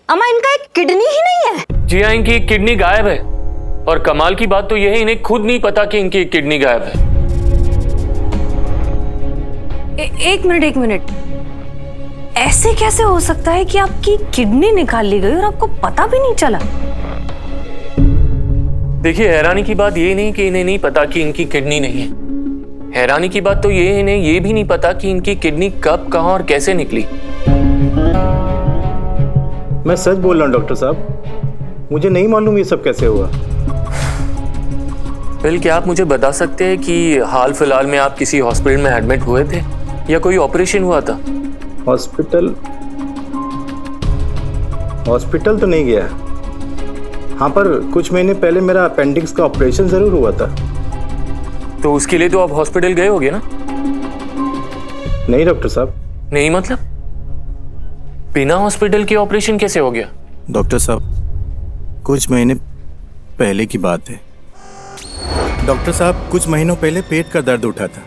अम्मा, इनका एक किडनी ही नहीं है? जी हाँ, इनकी एक किडनी गायब है। और कमाल की बात तो यह है, इन्हें खुद नहीं पता कि इनकी एक किडनी गायब है। एक मिनट, ऐसे कैसे हो सकता है कि आपकी किडनी निकाल ली गई और आपको पता भी नहीं चला? देखिए, हैरानी की बात ये नहीं कि इन्हें नहीं पता कि इनकी किडनी नहीं है। हैरानी की बात तो ये है, इन्हें ये भी नहीं पता कि इनकी किडनी कब, कहां और कैसे निकली। मैं सच बोल रहा हूँ डॉक्टर साहब, मुझे नहीं मालूम ये सब कैसे हुआ। बिल, क्या आप मुझे बता सकते हैं कि हाल फिलहाल में आप किसी हॉस्पिटल में एडमिट हुए थे या कोई ऑपरेशन हुआ था? हॉस्पिटल तो नहीं गया, हाँ, पर कुछ महीने पहले मेरा अपेंडिक्स का ऑपरेशन जरूर हुआ था। तो उसके लिए तो आप हॉस्पिटल गए होगे ना? नहीं डॉक्टर साहब। नहीं मतलब? बिना हॉस्पिटल के ऑपरेशन कैसे हो गया? डॉक्टर साहब, कुछ महीने पहले की बात है। डॉक्टर साहब, कुछ महीनों पहले पेट का दर्द उठा था।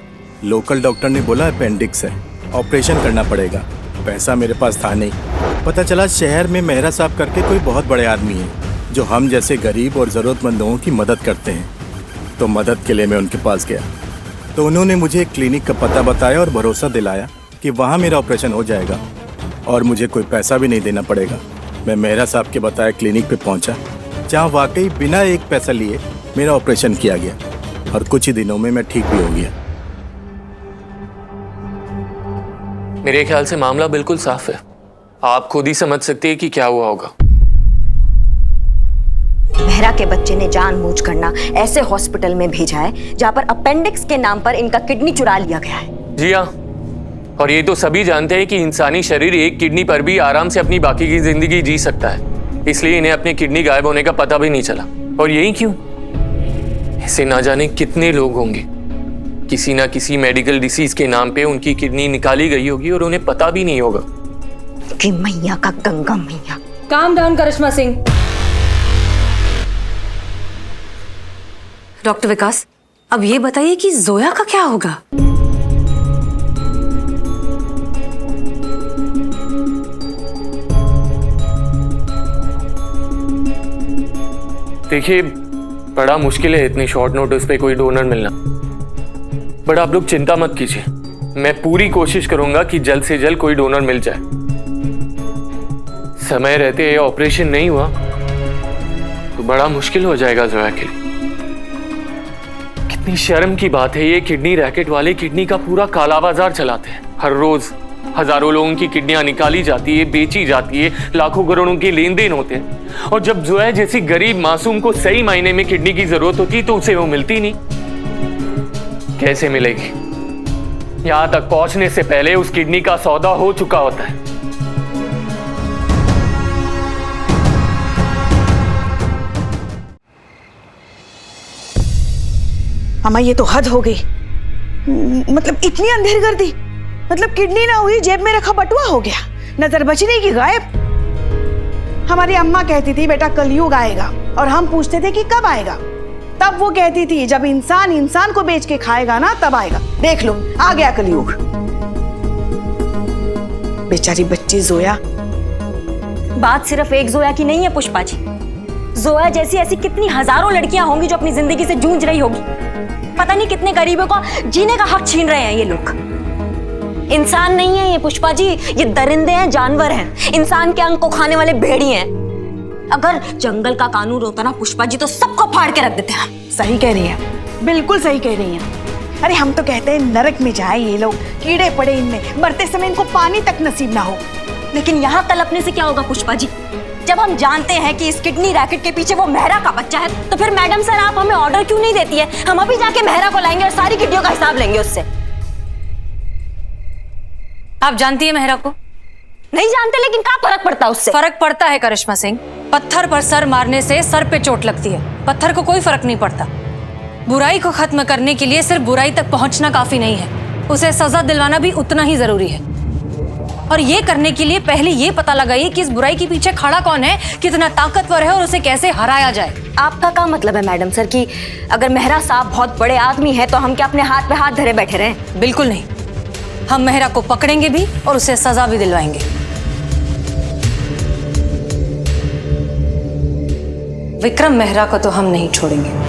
लोकल डॉक्टर ने बोला अपेंडिक्स है, ऑपरेशन करना पड़ेगा। पैसा मेरे पास था नहीं। पता चला शहर में मेहरा साहब करके कोई बहुत बड़े आदमी हैं जो हम जैसे गरीब और ज़रूरतमंद लोगों की मदद करते हैं। तो मदद के लिए मैं उनके पास गया तो उन्होंने मुझे एक क्लिनिक का पता बताया और भरोसा दिलाया कि वहाँ मेरा ऑपरेशन हो जाएगा और मुझे कोई पैसा भी नहीं देना पड़ेगा। मैं मेहरा साहब के बताए क्लिनिक पे पहुँचा, जहाँ वाकई बिना एक पैसा लिए मेरा ऑपरेशन किया गया और कुछ ही दिनों में मैं ठीक भी हो गया। मेरे ख्याल से मामला बिल्कुल साफ है। आप खुद ही समझ सकते हैं कि क्या हुआ होगा। मेहरा के बच्चे ने जानबूझकर ना ऐसे हॉस्पिटल में भेजा है जहां पर अपेंडिक्स के नाम पर इनका किडनी चुरा लिया गया है। जी हाँ, और ये तो सभी जानते हैं कि इंसानी शरीर एक किडनी पर भी आराम से अपनी बाकी की जिंदगी जी सकता है। इसलिए इन्हें अपनी किडनी गायब होने का पता भी नहीं चला। और यही क्यों? ऐसे ना जाने कितने लोग होंगे, किसी ना किसी मेडिकल डिसीज के नाम पे उनकी किडनी निकाली गई होगी और उन्हें पता भी नहीं होगा। कि मैया का गंगा मैया। काम डाउन करिश्मा सिंह। डॉक्टर विकास, अब ये बताइए कि जोया का क्या होगा? देखिए, बड़ा मुश्किल है इतनी शॉर्ट नोटिस पे कोई डोनर मिलना, बट आप लोग चिंता मत कीजिए, मैं पूरी कोशिश करूंगा कि जल्द से जल्द कोई डोनर मिल जाए। समय रहते ऑपरेशन नहीं हुआ तो बड़ा मुश्किल हो जाएगा जोया के लिए। कितनी शर्म की बात है, ये किडनी रैकेट वाले किडनी का पूरा काला बाजार चलाते हैं। हर रोज हजारों लोगों की किडनियां निकाली जाती है, बेची जाती है, लाखों करोड़ों के लेन देन होते हैं, और जब जोया जैसी गरीब मासूम को सही मायने में किडनी की जरूरत होती है तो उसे वो मिलती नहीं। कैसे मिलेगी? यहां तक पहुंचने से पहले उस किडनी का सौदा हो चुका होता है। अम्मा ये तो हद हो गई, मतलब इतनी अंधेर कर दी, मतलब किडनी ना हुई जेब में रखा बटुआ हो गया, नजर बचने की गायब। हमारी अम्मा कहती थी बेटा कलयुग आएगा, और हम पूछते थे कि कब आएगा, तब वो कहती थी जब इंसान इंसान को बेच के खाएगा ना तब आएगा। देख लो आ गया कलयुग। बेचारी बच्ची जोया। बात सिर्फ एक जोया की नहीं है पुष्पा जी, जोया जैसी ऐसी कितनी हजारों लड़कियां होंगी जो अपनी जिंदगी से जूझ रही होगी। पता नहीं कितने गरीबों को जीने का हक छीन रहे हैं ये लोग। इंसान नहीं है ये पुष्पा जी, ये दरिंदे हैं, जानवर हैं, इंसान के अंग को खाने वाले भेड़िए हैं। अगर जंगल का कानून होता ना पुष्पा जी तो सबको फाड़ के रख देते हैं। सही कह रही है, बिल्कुल सही कह रही है। अरे हम तो कहते हैं नरक में जाए ये लोग, कीड़े पड़े इनमें, मरते समय इनको पानी तक नसीब ना हो। लेकिन यहाँ कलपने से क्या होगा पुष्पा जी? जब हम जानते हैं कि इस किडनी रैकेट के पीछे वो मेहरा का बच्चा है, तो फिर मैडम सर आप हमें ऑर्डर क्यों नहीं देती है? हम अभी जाके मेहरा को लाएंगे और सारी किडनियों का हिसाब लेंगे उससे। आप जानती है मेहरा को? नहीं जानते, लेकिन क्या फर्क पड़ता है उससे? फर्क पड़ता है करिश्मा सिंह। पत्थर पर सर मारने से सर पे चोट लगती है, पत्थर को कोई फर्क नहीं पड़ता। बुराई को खत्म करने के लिए सिर्फ बुराई तक पहुंचना काफी नहीं है, उसे सजा दिलवाना भी उतना ही जरूरी है। और ये करने के लिए पहले ये पता लगाइए कि इस बुराई के पीछे खड़ा कौन है, कितना ताकतवर है और उसे कैसे हराया जाए। आपका क्या मतलब है मैडम सर कि अगर मेहरा साहब बहुत बड़े आदमी है तो हम क्या अपने हाथ पे हाथ धरे बैठे रहें? बिल्कुल नहीं, हम मेहरा को पकड़ेंगे भी और उसे सजा भी दिलवाएंगे। विक्रम मेहरा को तो हम नहीं छोड़ेंगे।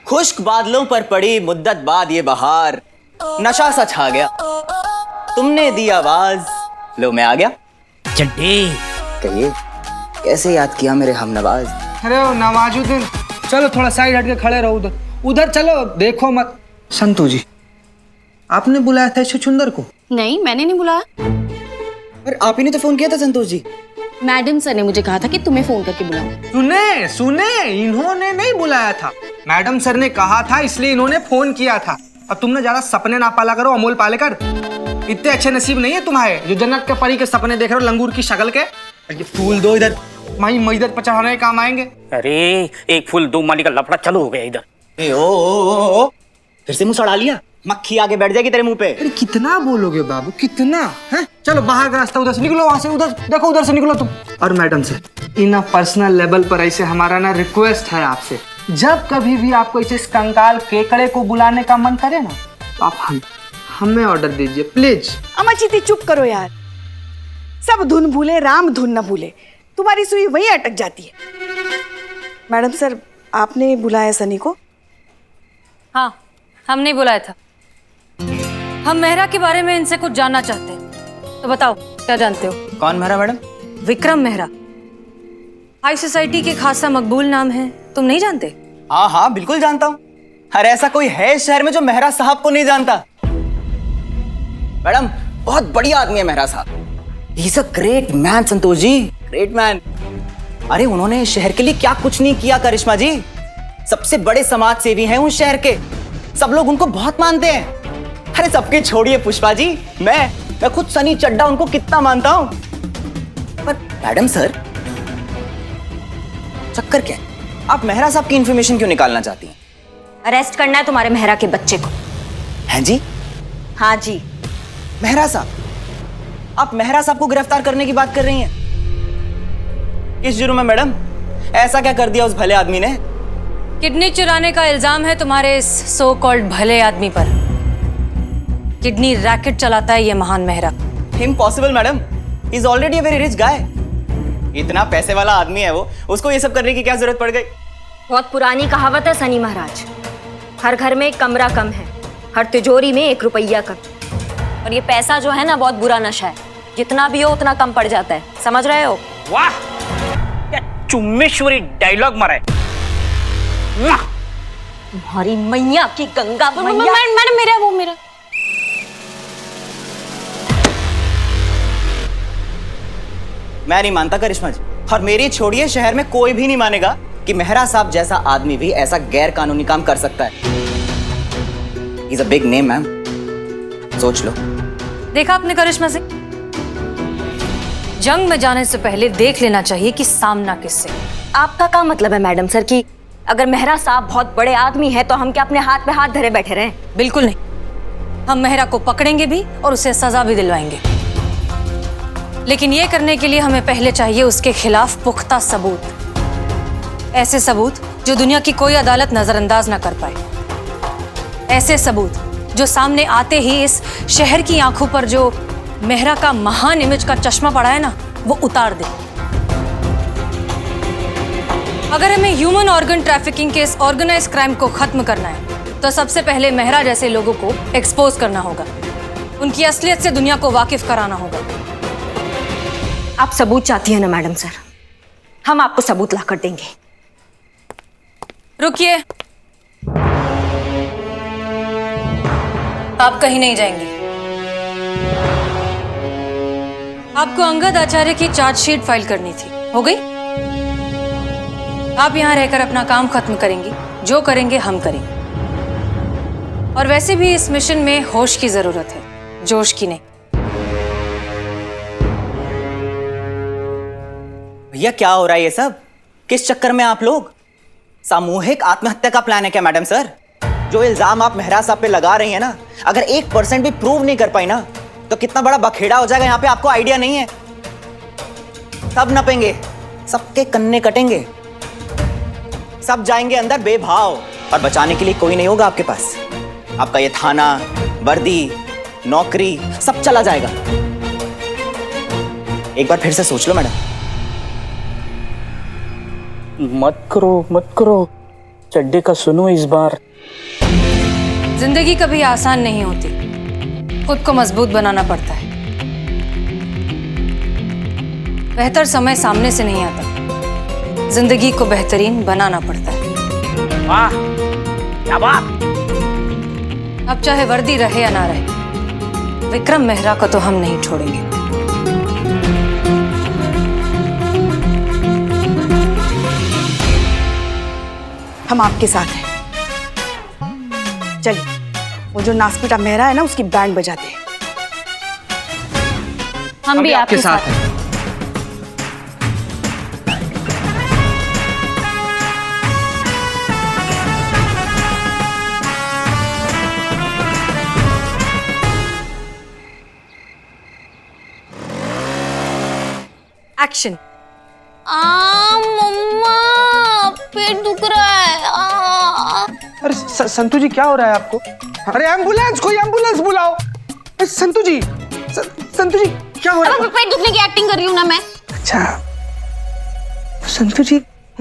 खुश्क बादलों पर पड़ी मुद्दत बाद ये बहार, नशा सा छा गया, तुमने दी आवाज, लो मैं आ गया। चड्डी कहिए कैसे याद किया मेरे हमनवाज? अरे ओ नवाजुद्दीन, चलो थोड़ा साइड हट के खड़े रहो, उधर उधर चलो, देखो मत। संतू जी, आपने बुलाया था छुछुंदर को? नहीं, मैंने नहीं बुलाया। पर आप ही ने तो फोन किया था संतोष जी। मैडम सर ने मुझे कहा था कि तुम्हें फोन करके बुलाऊं। सुने सुने, इन्होंने नहीं बुलाया था, मैडम सर ने कहा था, इसलिए इन्होंने फोन किया था। अब तुमने ज्यादा सपने ना पाला करो अमोल पालेकर, इतने अच्छे नसीब नहीं है तुम्हारे जो जन्नत के परी के सपने देख रहे हो लंगूर की शक्ल के। ये फूल दो इधर, माई मईदत पर चढ़ाने के काम आएंगे। अरे एक फूल दो माली का लफड़ा चालू हो गया इधर। ओ फिर से मुंह सड़ा लिया, मक्खी आके बैठ जाएगी तेरे मुंह पे। अरे कितना बोलोगे बाबू, कितना है? चलो बाहर का रास्ता उधर से निकलो, वहां से उधर देखो, उधर से निकलो तुम। और मैडम से इन पर्सनल लेवल पर ऐसे हमारा ना रिक्वेस्ट है आपसे, जब कभी भी आपको इसे कंकाल केकड़े को बुलाने का मन करे ना, तो आप हमें ऑर्डर दीजिए प्लीज। अम्मा चीती चुप करो यार, सब धुन भूले राम धुन न भूले, तुम्हारी सुई वहीं अटक जाती है। मैडम सर, आपने बुलाया सनी को? हाँ, हमने बुलाया था। हम मेहरा के बारे में इनसे कुछ जानना चाहते हैं, तो बताओ क्या जानते हो? कौन Mehra madam? Vikram Mehra, high society के खासा मकबूल नाम है, तुम नहीं जानते? हाँ हाँ बिल्कुल जानता हूँ। अरे ऐसा कोई है शहर में जो मेहरा साहब को नहीं जानता? मैडम बहुत बढ़िया आदमी है मेहरा साहब, he is a great man Santosh ji, great man. अरे उन्होंने शहर के लिए क्या कुछ नहीं किया करिश्मा जी। सबसे बड़े समाज सेवी हैं उस शहर के, सब लोग उनको बहुत मानते हैं। अरे सबके छोड़िए पुष्पा जी, मैं खुद सनी चड्डा उनको कितना मानता हूं। पर मैडम सर, चक्कर क्या है? आप मेहरा साहब की इंफॉर्मेशन क्यों निकालना चाहती हैं? अरेस्ट करना है तुम्हारे मेहरा के बच्चे को। हैं जी? हाँ जी। मेहरा साहब? आप मेहरा साहब को गिरफ्तार करने की बात कर रही हैं? किस जुर्म में मैडम? ऐसा क्या कर दिया उस भले आदमी ने? किडनी चुराने का इल्जाम है तुम्हारे इस सो कॉल्ड भले आदमी पर। किडनी रैकेट चलाता है ये महान Mehra. Impossible madam, he is already a very rich गाय। इतना पैसे वाला आदमी है वो, उसको ये सब करने की क्या जरूरत पड़ गई? बहुत पुरानी कहावत है सनी महाराज, हर घर में एक कमरा कम है, हर तिजोरी में 1 रुपया कम। और ये पैसा जो है ना, बहुत बुरा नशा है, जितना भी हो उतना कम पड़ जाता है, समझ रहे हो? वाह, क्या चुम्मेश्वरी डायलॉग मारा है। तुम्हारी मैया की गंगा मैया। मैडम मेरा वो मेरा मैं नहीं मानता करिश्मा जी, और मेरी छोड़िए, शहर में कोई भी नहीं मानेगा कि मेहरा साहब जैसा आदमी भी ऐसा गैर कानूनी काम कर सकता है। He's a big name, ma'am, सोच लो। देखा आपने करिश्मा सिंह, जंग में जाने से पहले देख लेना चाहिए कि सामना किससे। आपका क्या मतलब है मैडम सर कि अगर मेहरा साहब बहुत बड़े आदमी है तो हम क्या अपने हाथ पे हाथ धरे बैठे रहें? बिल्कुल नहीं, हम मेहरा को पकड़ेंगे भी और उसे सजा भी दिलवाएंगे। लेकिन ये करने के लिए हमें पहले चाहिए उसके खिलाफ पुख्ता सबूत, ऐसे सबूत जो दुनिया की कोई अदालत नजरअंदाज ना कर पाए, ऐसे सबूत जो सामने आते ही इस शहर की आंखों पर जो मेहरा का महान इमेज का चश्मा पड़ा है ना, वो उतार दे। अगर हमें ह्यूमन ऑर्गन ट्रैफिकिंग के इस ऑर्गेनाइज क्राइम को खत्म करना है तो सबसे पहले मेहरा जैसे लोगों को एक्सपोज करना होगा, उनकी असलियत से दुनिया को वाकिफ कराना होगा। आप सबूत चाहती हैं ना मैडम सर, हम आपको सबूत लाकर देंगे। रुकिए, आप कहीं नहीं जाएंगे। आपको अंगद आचार्य की चार्जशीट फाइल करनी थी, हो गई? आप यहां रहकर अपना काम खत्म करेंगी, जो करेंगे हम करेंगे। और वैसे भी इस मिशन में होश की जरूरत है, जोश की नहीं। भैया क्या हो रहा है ये सब? किस चक्कर में आप लोग? सामूहिक आत्महत्या का प्लान है क्या मैडम सर? जो इल्जाम आप मेहरा साहब पे लगा रही हैं ना, अगर 1% भी प्रूव नहीं कर पाई ना, तो कितना बड़ा बखेड़ा हो जाएगा यहाँ पे, आपको आइडिया नहीं है। सब नपेंगे, सबके कन्ने कटेंगे, सब जाएंगे अंदर बेभाव, और बचाने के लिए कोई नहीं होगा आपके पास। आपका ये थाना, वर्दी, नौकरी सब चला जाएगा। एक बार फिर से सोच लो मैडम। मत करो, चड्डे का सुनो इस बार। जिंदगी कभी आसान नहीं होती, खुद को मजबूत बनाना पड़ता है। बेहतर समय सामने से नहीं आता, जिंदगी को बेहतरीन बनाना पड़ता है। वाह, क्या बात! अब चाहे वर्दी रहे या ना रहे, विक्रम मेहरा को तो हम नहीं छोड़ेंगे। हम आपके साथ हैं। चलिए, वो जो नासपीटा मेहरा है ना, उसकी बैंड बजाते हैं। हम भी आपके साथ हैं। एक्शन। मम्मा, पेट दुख रहा है। अरे संतू जी, क्या हो रहा है आपको? अरे एम्बुलेंस, कोई एम्बुलेंस बुलाओ। संतू जी, संतू जी, क्या हो रहा है? पेट दुखने की एक्टिंग कर रही हूँ ना मैं। अच्छा संतू जी,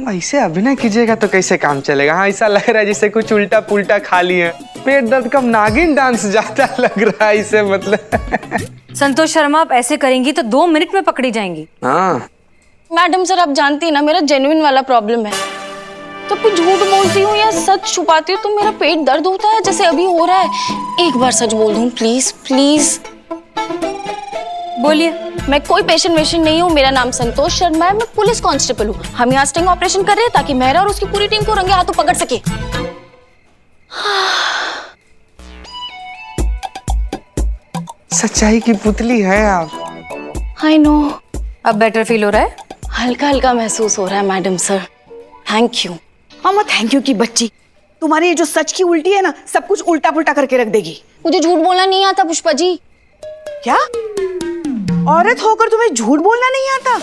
ऐसे अभिनय कीजिएगा तो कैसे काम चलेगा? हाँ, ऐसा लग रहा है जैसे कुछ उल्टा पुल्टा खा लिए। पेट दर्द का नागिन डांस जाता लग रहा है इसे, मतलब। संतोष शर्मा, आप ऐसे करेंगी तो 2 मिनट में पकड़ी जाएंगी। हाँ मैडम सर, आप जानती हैं ना मेरा जेन्युइन वाला प्रॉब्लम है। तो कुछ झूठ बोलती हूँ या सच छुपाती हूँ तो मेरा पेट दर्द होता है, जैसे अभी हो रहा है। एक बार सच बोल दूँ प्लीज प्लीज। बोलिए। मैं कोई पेशेंट वेशेंट नहीं हूँ, मेरा नाम संतोष शर्मा है, मैं पुलिस कांस्टेबल हूँ। हम यहाँ स्टिंग ऑपरेशन कर रहे हैं ताकि मेहरा और उसकी पूरी टीम को रंगे हाथों पकड़ सके। सच्चाई की पुतली है आप। I know. अब बेटर फील हो रहा है? हल्का हल्का महसूस हो रहा है madam sir. Thank you. Mama thank you की बच्ची, तुम्हारी ये जो सच की उल्टी है ना, सब कुछ उल्टा पुल्टा करके रख देगी। मुझे झूठ बोलना नहीं आता पुष्पा जी। क्या? औरत होकर तुम्हें झूठ बोलना नहीं आता?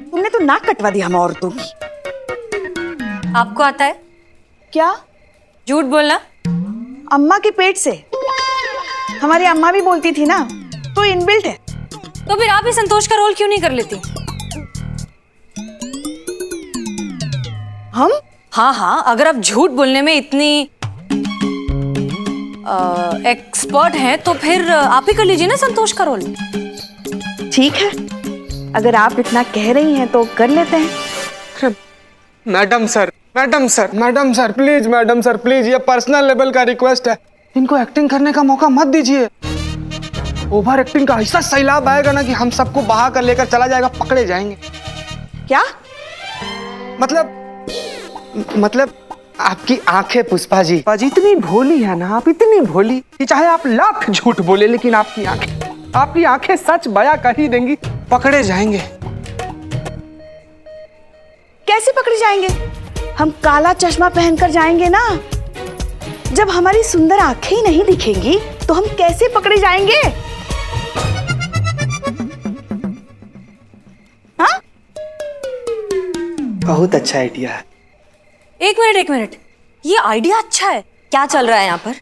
तुमने तो नाक कटवा दिया हम औरतों की। आपको आता है क्या झूठ बोलना? अम्मा के पेट से। हमारी अम्मा भी बोलती थी ना, तो इनबिल्ट है। तो फिर आप ही संतोष का रोल क्यों नहीं कर लेती? हम? हाँ हाँ, अगर आप झूठ बोलने में इतनी एक्सपर्ट हैं तो फिर आप ही कर लीजिए ना संतोष का रोल। ठीक है, अगर आप इतना कह रही हैं तो कर लेते हैं। Madam sir, madam sir, madam sir, please madam sir, please, ये पर्सनल लेवल का रिक्वेस्ट है। इनको एक्टिंग करने का मौका मत दीजिए। ओवर एक्टिंग का ऐसा सैलाब आएगा ना कि हम सबको बहा कर लेकर चला जाएगा, पकड़े जाएंगे। क्या मतलब आपकी आंखें पुष्पा जी इतनी भोली है ना, आप इतनी भोली कि चाहे आप लाख झूठ बोले लेकिन आपकी आंखें सच बया कर ही देंगी, पकड़े जाएंगे। कैसे पकड़े जाएंगे? हम काला चश्मा पहनकर जाएंगे ना। जब हमारी सुंदर आंखें ही नहीं दिखेंगी तो हम कैसे पकड़े जाएंगे? हाँ? बहुत अच्छा आइडिया है। एक मिनट, ये आइडिया अच्छा है। क्या चल रहा है यहाँ पर?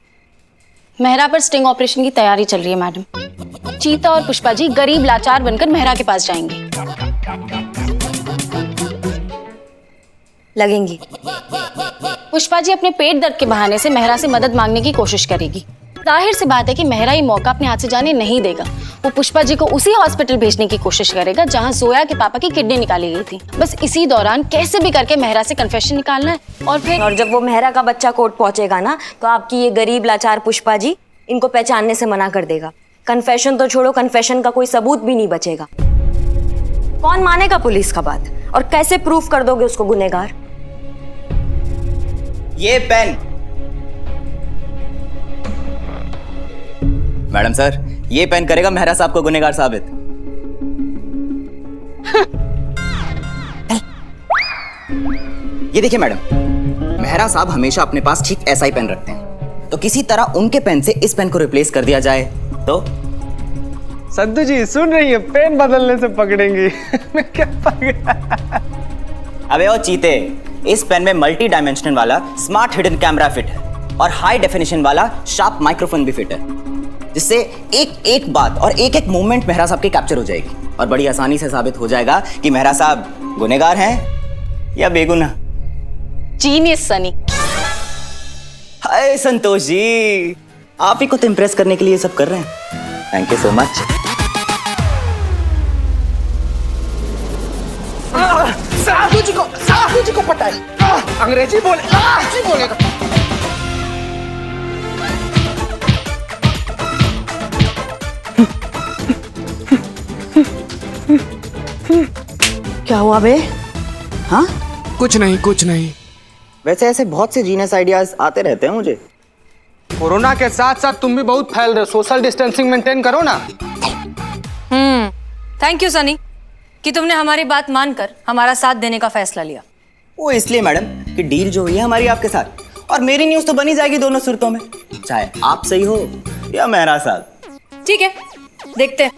मेहरा पर स्टिंग ऑपरेशन की तैयारी चल रही है मैडम। चीता और पुष्पा जी गरीब लाचार बनकर मेहरा के पास जाएंगे। लगेंगी। पुष्पा जी अपने पेट दर्द के बहाने से मेहरा से मदद मांगने की कोशिश करेगी। जाहिर सी बात है कि मेहरा ये मौका अपने हाथ से जाने नहीं देगा। वो पुष्पा जी को उसी हॉस्पिटल भेजने की कोशिश करेगा जहां जोया के पापा की किडनी निकाली गई थी। बस इसी दौरान कैसे भी करके मेहरा से कन्फेशन निकालना है और जब वो मेहरा का बच्चा कोर्ट पहुंचेगा ना, तो आपकी ये गरीब लाचार पुष्पा जी इनको पहचानने से मना कर देगा। कन्फेशन तो छोड़ो, कन्फेशन का कोई सबूत भी नहीं बचेगा। कौन मानेगा पुलिस का बात? और कैसे प्रूफ कर दोगे उसको गुनहगार? ये पेन मैडम सर, ये पेन करेगा मेहरा साहब को गुनहगार साबित। ये देखिए मैडम, मेहरा साहब हमेशा अपने पास ठीक ऐसा ही पेन रखते हैं, तो किसी तरह उनके पेन से इस पेन को रिप्लेस कर दिया जाए तो। सद्दू जी सुन रही है, पेन बदलने से पकड़ेंगी। मैं क्या पकड़ा? अबे ओ चीते, इस पेन में मल्टी डायमेंशनल वाला स्मार्ट हिडन कैमरा फिट है और हाई डेफिनेशन वाला शार्प माइक्रोफोन भी फिट है, जिससे एक एक बात और एक एक मूवमेंट मेहरा साहब की कैप्चर हो जाएगी और बड़ी आसानी से साबित हो जाएगा कि मेहरा साहब गुनहगार हैं या बेगुनाह। जीनियस सनी। हाय संतोष जी, आप ही को तो इम्प्रेस करने के लिए सब कर रहे हैं। Thank you so much. Sahu ji को पता है, अंग्रेजी बोलेगा। क्या हुआ बे? हाँ? कुछ नहीं। वैसे ऐसे बहुत से जीनियस आइडियाज आते रहते हैं मुझे। कोरोना के साथ साथ तुम भी बहुत फैल रहे हो, सोशल डिस्टेंसिंग मेंटेन करो ना। थैंक यू सनी कि तुमने हमारी बात मानकर हमारा साथ देने का फैसला लिया। वो इसलिए मैडम कि डील जो हुई है हमारी आपके साथ, और मेरी न्यूज तो बनी जाएगी दोनों सूरतों में, चाहे आप सही हो या मेहरा साहब। ठीक है, देखते हैं।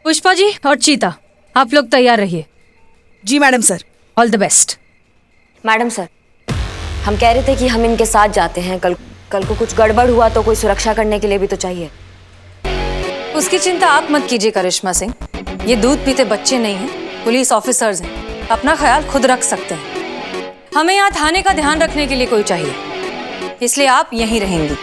पुष्पा जी और चीता, आप लोग तैयार रहिए। जी madam sir. All the best. Madam sir, हम कह रहे थे कि हम इनके साथ जाते हैं। कल को कुछ गड़बड़ हुआ तो कोई सुरक्षा करने के लिए भी तो चाहिए। उसकी चिंता आप मत कीजिए करिश्मा सिंह, ये दूध पीते बच्चे नहीं हैं, पुलिस ऑफिसर्स हैं, अपना ख्याल खुद रख सकते हैं। हमें यहाँ थाने का ध्यान रखने के लिए कोई चाहिए, इसलिए आप यहीं रहेंगी।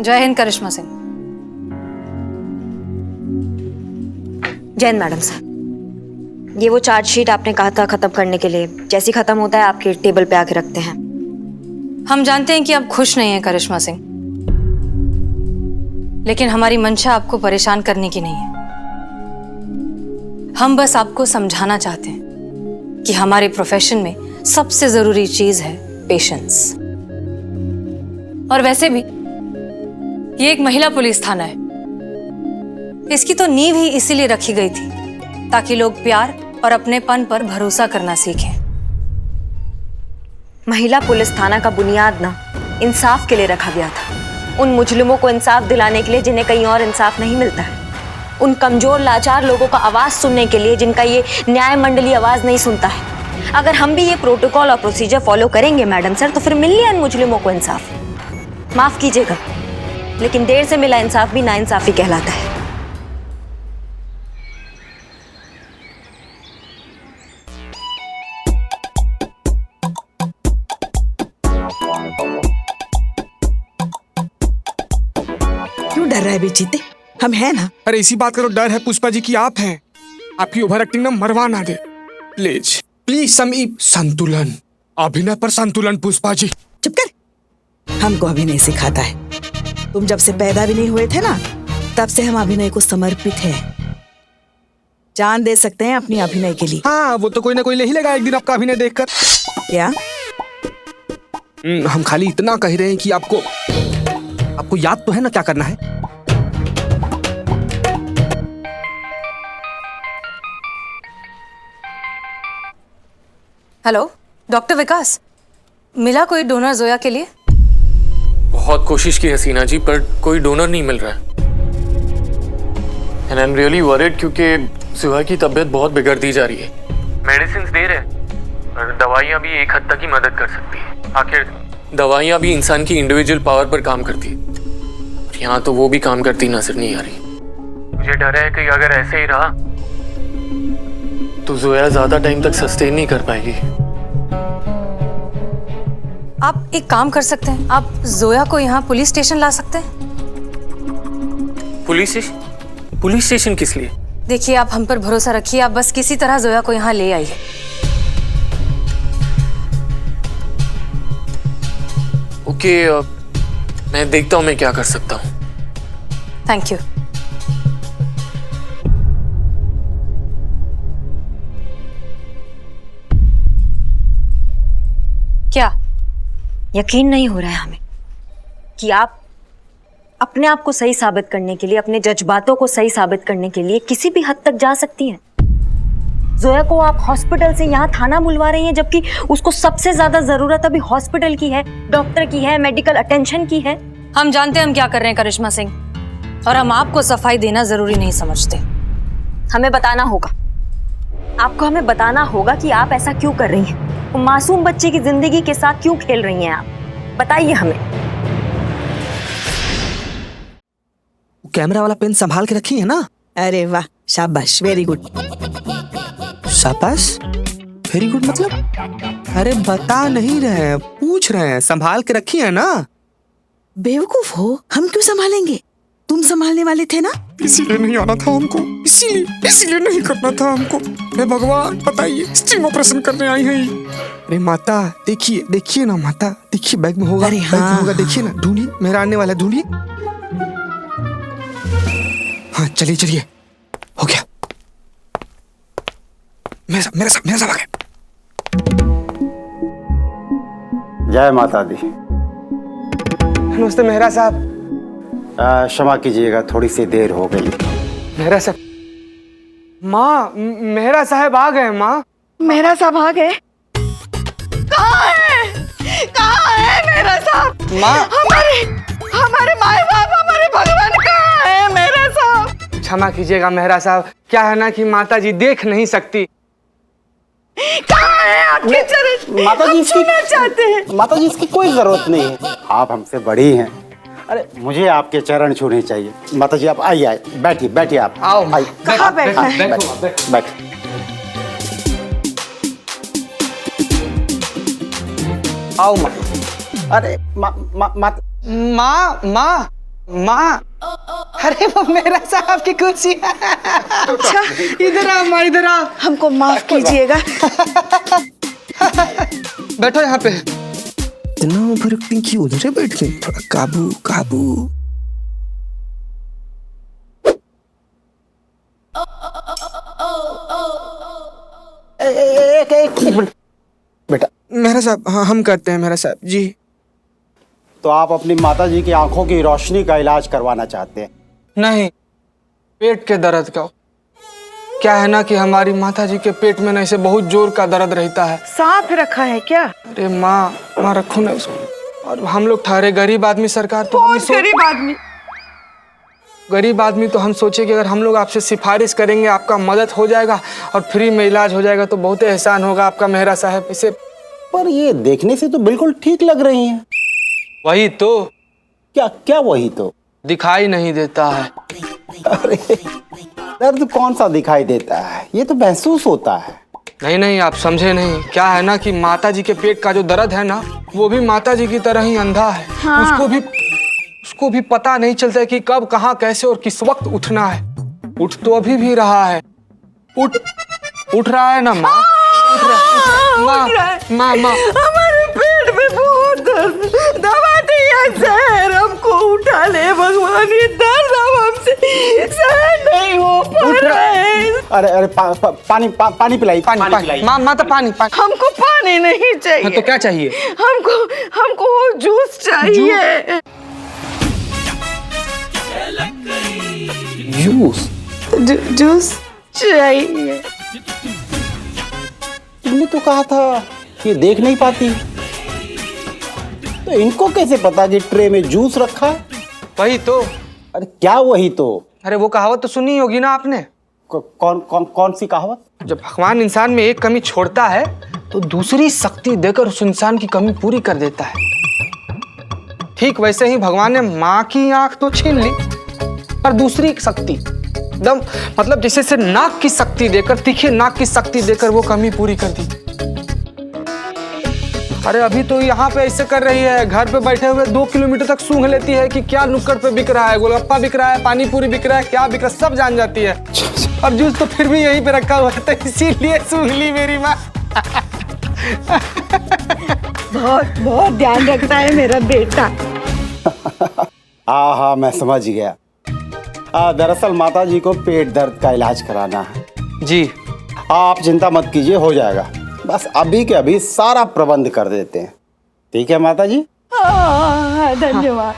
जय हिंद करिश्मा सिंह। जय हिंद मैडम सर। ये वो चार्जशीट आपने कहा था खत्म करने के लिए, जैसे ही खत्म होता है आपके टेबल पे आके रखते हैं। हम जानते हैं कि आप खुश नहीं हैं करिश्मा सिंह, लेकिन हमारी मंशा आपको परेशान करने की नहीं है। हम बस आपको समझाना चाहते हैं कि हमारे प्रोफेशन में सबसे जरूरी चीज है पेशेंस। और वैसे भी ये एक महिला पुलिस थाना है, इसकी तो नींव ही इसीलिए रखी गई थी ताकि लोग प्यार और अपनेपन पर भरोसा करना सीखें। महिला पुलिस थाना का बुनियाद ना इंसाफ के लिए रखा गया था, उन मुजरिमों को इंसाफ दिलाने के लिए जिन्हें कहीं और इंसाफ नहीं मिलता है, उन कमजोर लाचार लोगों का आवाज सुनने के लिए जिनका ये न्याय मंडली आवाज नहीं सुनता है। अगर हम भी ये प्रोटोकॉल और प्रोसीजर फॉलो करेंगे मैडम सर, तो फिर मिल लिया इन मुजरिमों को इंसाफ। माफ कीजिएगा, लेकिन देर से मिला इंसाफ भी नाइंसाफी कहलाता है। क्यों डर रहा है बेचीते? हम हैं ना। अरे इसी बात का तो डर है पुष्पा जी की आप हैं। आपकी ओवर एक्टिंग ना मरवा ना दे। प्लीज प्लीज संतुलन, अभिनय पर संतुलन पुष्पा जी। चुप कर। हमको अभिनय सिखाता है। तुम जब से पैदा भी नहीं हुए थे ना, तब से हम अभिनय को समर्पित हैं। जान दे सकते हैं अपनी अभिनय के लिए। हाँ, वो तो कोई ना कोई ले ही लेगा एक दिन आपका अभिनय देखकर। क्या? हम खाली इतना कह रहे हैं कि आपको याद तो है ना क्या करना है। हेलो डॉक्टर विकास, मिला कोई डोनर जोया के लिए? बहुत कोशिश की हसीना जी, पर कोई डोनर नहीं मिल रहा है। And I am really worried क्योंकि जोया की तबीयत बहुत बिगड़ती जा रही है। मेडिसिन दे रहे हैं और दवाइयाँ भी एक हद तक ही मदद कर सकती है। आखिर दवाइयाँ भी इंसान की इंडिविजुअल पावर पर काम करती है, यहाँ तो वो भी काम करती नजर नहीं आ रही। मुझे डर है कि अगर ऐसे ही रहा तो जोया ज्यादा टाइम तक सस्टेन नहीं कर पाएगी। आप एक काम कर सकते हैं, आप जोया को यहाँ पुलिस स्टेशन ला सकते हैं। पुलिस स्टेशन किस लिए? देखिए, आप हम पर भरोसा रखिए, आप बस किसी तरह जोया को यहाँ ले आइए। ओके, मैं देखता हूँ मैं क्या कर सकता हूँ। Thank you. क्या यकीन नहीं हो रहा है हमें कि आप अपने आप को सही साबित करने के लिए, अपने जज्बातों को सही साबित करने के लिए किसी भी हद तक जा सकती हैं। जोया को आप हॉस्पिटल से यहाँ थाना बुलवा रही हैं, जबकि उसको सबसे ज्यादा जरूरत अभी हॉस्पिटल की है, डॉक्टर की है, मेडिकल अटेंशन की है। हम जानते हैं हम क्या कर रहे हैं करिश्मा सिंह, और हम आपको सफाई देना जरूरी नहीं समझते। हमें बताना होगा, आपको हमें बताना होगा कि आप ऐसा क्यों कर रही हैं, मासूम बच्चे की जिंदगी के साथ क्यों खेल रही हैं आप, बताइए हमें। कैमरा वाला पेन संभाल के रखी है ना? अरे वाह, शाबाश, वेरी गुड। शाबाश वेरी गुड मतलब? अरे बता नहीं रहे हैं, पूछ रहे हैं, संभाल के रखी है ना? बेवकूफ हो, हम क्यों संभालेंगे? तुम संभालने वाले थे ना। इसीलिए नहीं आना था हमको, इसीलिए नहीं करना था हमको। अरे भगवान, बताइए, स्टीम ऑपरेशन करने आई है। अरे माता, देखिए देखिए ना माता, देखिए बैग में होगा। अरे बैग में होगा, देखिए ना, ढूंढिए, मेरा आने वाला, ढूंढिए। हाँ चलिए चलिए, हो गया। मेरा सब आ गया। जय माता दी। नमस्ते मेहरा साहब। क्षमा कीजिएगा, थोड़ी सी देर हो गई। मेहरा साहब, माँ, मेहरा साहब आ गए। माँ, मेहरा साहब आ गए? कहाँ है मेहरा साहब? माँ, हमारे माए बाप, हमारे भगवान कहाँ है मेहरा साहब? क्षमा कीजिएगा मेहरा साहब, क्या है ना कि माता जी देख नहीं सकती। कहाँ है आपके चरण? माता जी छूना चाहते हैं। माता जी, इसकी कोई जरूरत नहीं है, आप हमसे बड़ी हैं। अरे मुझे आपके चरण छूने चाहिए। माता जी आप आइए, बैठिए बैठिए, आप आओ। कहाँ बैठना है? बैठ। आओ माँ। अरे माँ, माँ, अरे वो मेरा साहब की कुर्सी है। अच्छा, इधर आओ माँ, इधर आओ। हमको माफ कीजिएगा। बैठो यहाँ पे। इतना फर्क क्यों उधर बैठ गए? थोड़ा काबू काबू। एक मिनट बेटा। मेहरा साहब, हाँ हम करते हैं मेहरा साहब जी। तो आप अपनी माताजी की आंखों की रोशनी का इलाज करवाना चाहते हैं? नहीं, पेट के दर्द का। क्या है ना कि हमारी माताजी के पेट में ना ऐसे बहुत जोर का दर्द रहता है। सांप रखा है क्या? अरे माँ रखो ना उसको। और हम लोग ठहरे गरीब आदमी सरकार, तो हम गरीब आदमी तो हम सोचे कि अगर हम लोग आपसे सिफारिश करेंगे आपका मदद हो जाएगा और फ्री में इलाज हो जाएगा तो बहुत एहसान होगा आपका मेहरा साहब। इसे पर ये देखने से तो बिल्कुल ठीक लग रही हैं। वही तो। क्या वही तो? दिखाई नहीं देता है। अरे दर्द कौन सा दिखाई देता है, ये तो महसूस होता है। नहीं, आप समझे नहीं। क्या है ना कि माताजी के पेट का जो दर्द है ना, वो भी माताजी की तरह ही अंधा है। हाँ। उसको भी पता नहीं चलता है कि कब, कहाँ, कैसे और किस वक्त उठना है। उठ तो अभी भी रहा है। उठ रहा है ना माँ? माँ हमारे पेट में बहुत दर्द, दवा दिया जहर, हमको उठा ले भगवान। ये दर्द अब हमसे सहन नहीं हो पा रहा है। अरे पानी पिलाई। माँ तो पानी। हमको पानी नहीं चाहिए। हाँ, तो क्या चाहिए? हमको जूस चाहिए। जूस चाहिए। तुमने तो कहा था कि देख नहीं पाती, तो इनको कैसे पता कि ट्रे में जूस रखा है? वही तो। अरे क्या वही तो? अरे वो कहावत तो सुनी होगी ना आपने। कौन सी कहावत? जब भगवान इंसान में एक कमी छोड़ता है तो दूसरी शक्ति देकर उस इंसान की कमी पूरी कर देता है। ठीक वैसे ही भगवान ने माँ की आंख तो छीन ली, पर दूसरी शक्ति एकदम मतलब जैसे से नाक की शक्ति देकर, तीखे नाक की शक्ति देकर वो कमी पूरी कर दी। अरे अभी तो यहाँ पे ऐसे कर रही है, घर पे बैठे हुए 2 किलोमीटर तक सूंघ लेती है कि क्या नुक्कड़ पे बिक रहा है, गोलगप्पा बिक रहा है, पानी पूरी बिक रहा है, क्या बिक रहा है सब जान जाती है। अब जूस तो फिर भी यहीं पे रखा हुआ है, तो इसीलिए सूंघ ली मेरी माँ। बहुत ध्यान रखता है मेरा बेटा। हाँ मैं समझ गया। दरअसल माताजी को पेट दर्द का इलाज कराना है। जी। आप चिंता मत कीजिए, हो जाएगा। बस अभी के अभी सारा प्रबंध कर देते हैं। ठीक है माताजी? हाँ, धन्यवाद।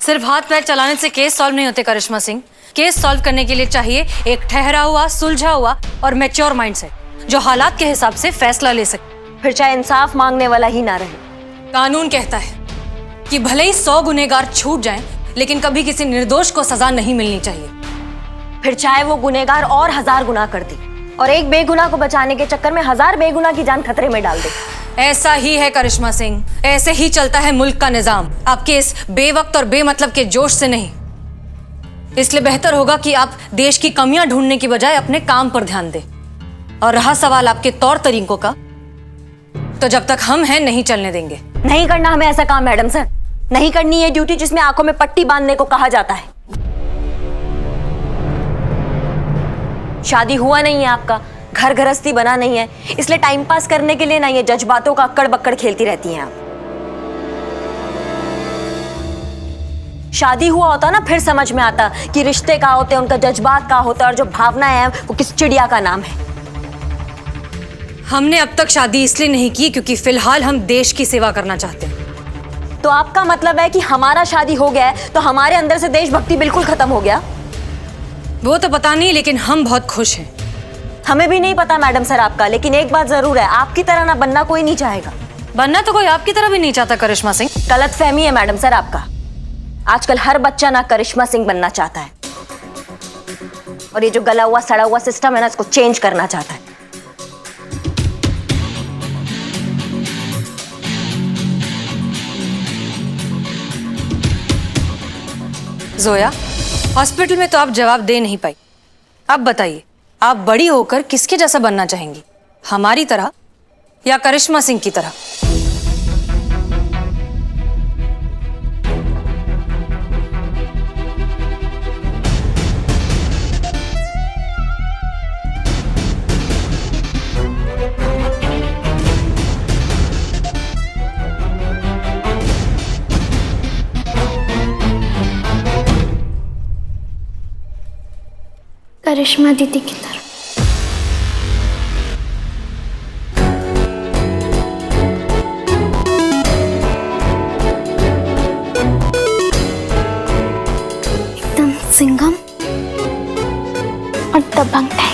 सिर्फ हाथ पैर चलाने से केस सॉल्व नहीं होते करिश्मा सिंह। केस सॉल्व करने के लिए चाहिए एक ठहरा हुआ, सुलझा हुआ और मैच्योर माइंडसेट जो हालात के हिसाब से फैसला ले सके, फिर चाहे इंसाफ मांगने वाला ही ना रहे। कानून कहता है कि भले ही 100 गुनहगार छूट जाएं, लेकिन कभी किसी निर्दोष को सजा नहीं मिलनी चाहिए। फिर चाहे वो गुनहगार और 1000 गुनाह कर दे और एक बेगुनाह को बचाने के चक्कर में 1000 बेगुनाह की जान खतरे में डाल दे। ऐसा ही है करिश्मा सिंह, ऐसे ही चलता है मुल्क का निजाम। आपके इस बेवक्त और बेमतलब के जोश से नहीं। इसलिए बेहतर होगा कि आप देश की कमियां ढूंढने की बजाय अपने काम पर ध्यान दें। और रहा सवाल आपके तौर तरीकों का, तो जब तक हम हैं नहीं चलने देंगे। नहीं करना हमें ऐसा काम मैडम सर, नहीं करनी है ड्यूटी जिसमें आंखों में पट्टी बांधने को कहा जाता है। शादी हुआ नहीं है आपका, घर गृहस्थी बना नहीं है, इसलिए टाइम पास करने के लिए ना ये जज्बातों का अक्कड़ बक्कड़ खेलती रहती हैं आप। शादी हुआ होता ना फिर समझ में आता कि रिश्ते क्या होते हैं, उनका जज्बात क्या होता है और जो भावनाएं हैं वो किस चिड़िया का नाम है। हमने अब तक शादी इसलिए नहीं की क्योंकि फिलहाल हम देश की सेवा करना चाहते हैं। तो आपका मतलब है कि हमारा शादी हो गया है तो हमारे अंदर से देशभक्ति बिल्कुल खत्म हो गया? वो तो पता नहीं, लेकिन हम बहुत खुश हैं। हमें भी नहीं पता मैडम सर आपका, लेकिन एक बात जरूर है, आपकी तरह ना बनना कोई नहीं चाहेगा। बनना तो कोई आपकी तरह भी नहीं चाहता करिश्मा सिंह। गलत फहमी है मैडम सर आपका। आजकल हर बच्चा ना करिश्मा सिंह बनना चाहता है और ये जो गला हुआ सड़ा हुआ सिस्टम है ना, इसको चेंज करना चाहता है। जोया, हॉस्पिटल में तो आप जवाब दे नहीं पाई। अब बताइए, आप बड़ी होकर किसके जैसा बनना चाहेंगी, हमारी तरह या करिश्मा सिंह की तरह। करिश्मा दीदी की तरह। एकदम सिंघम और दबंग है।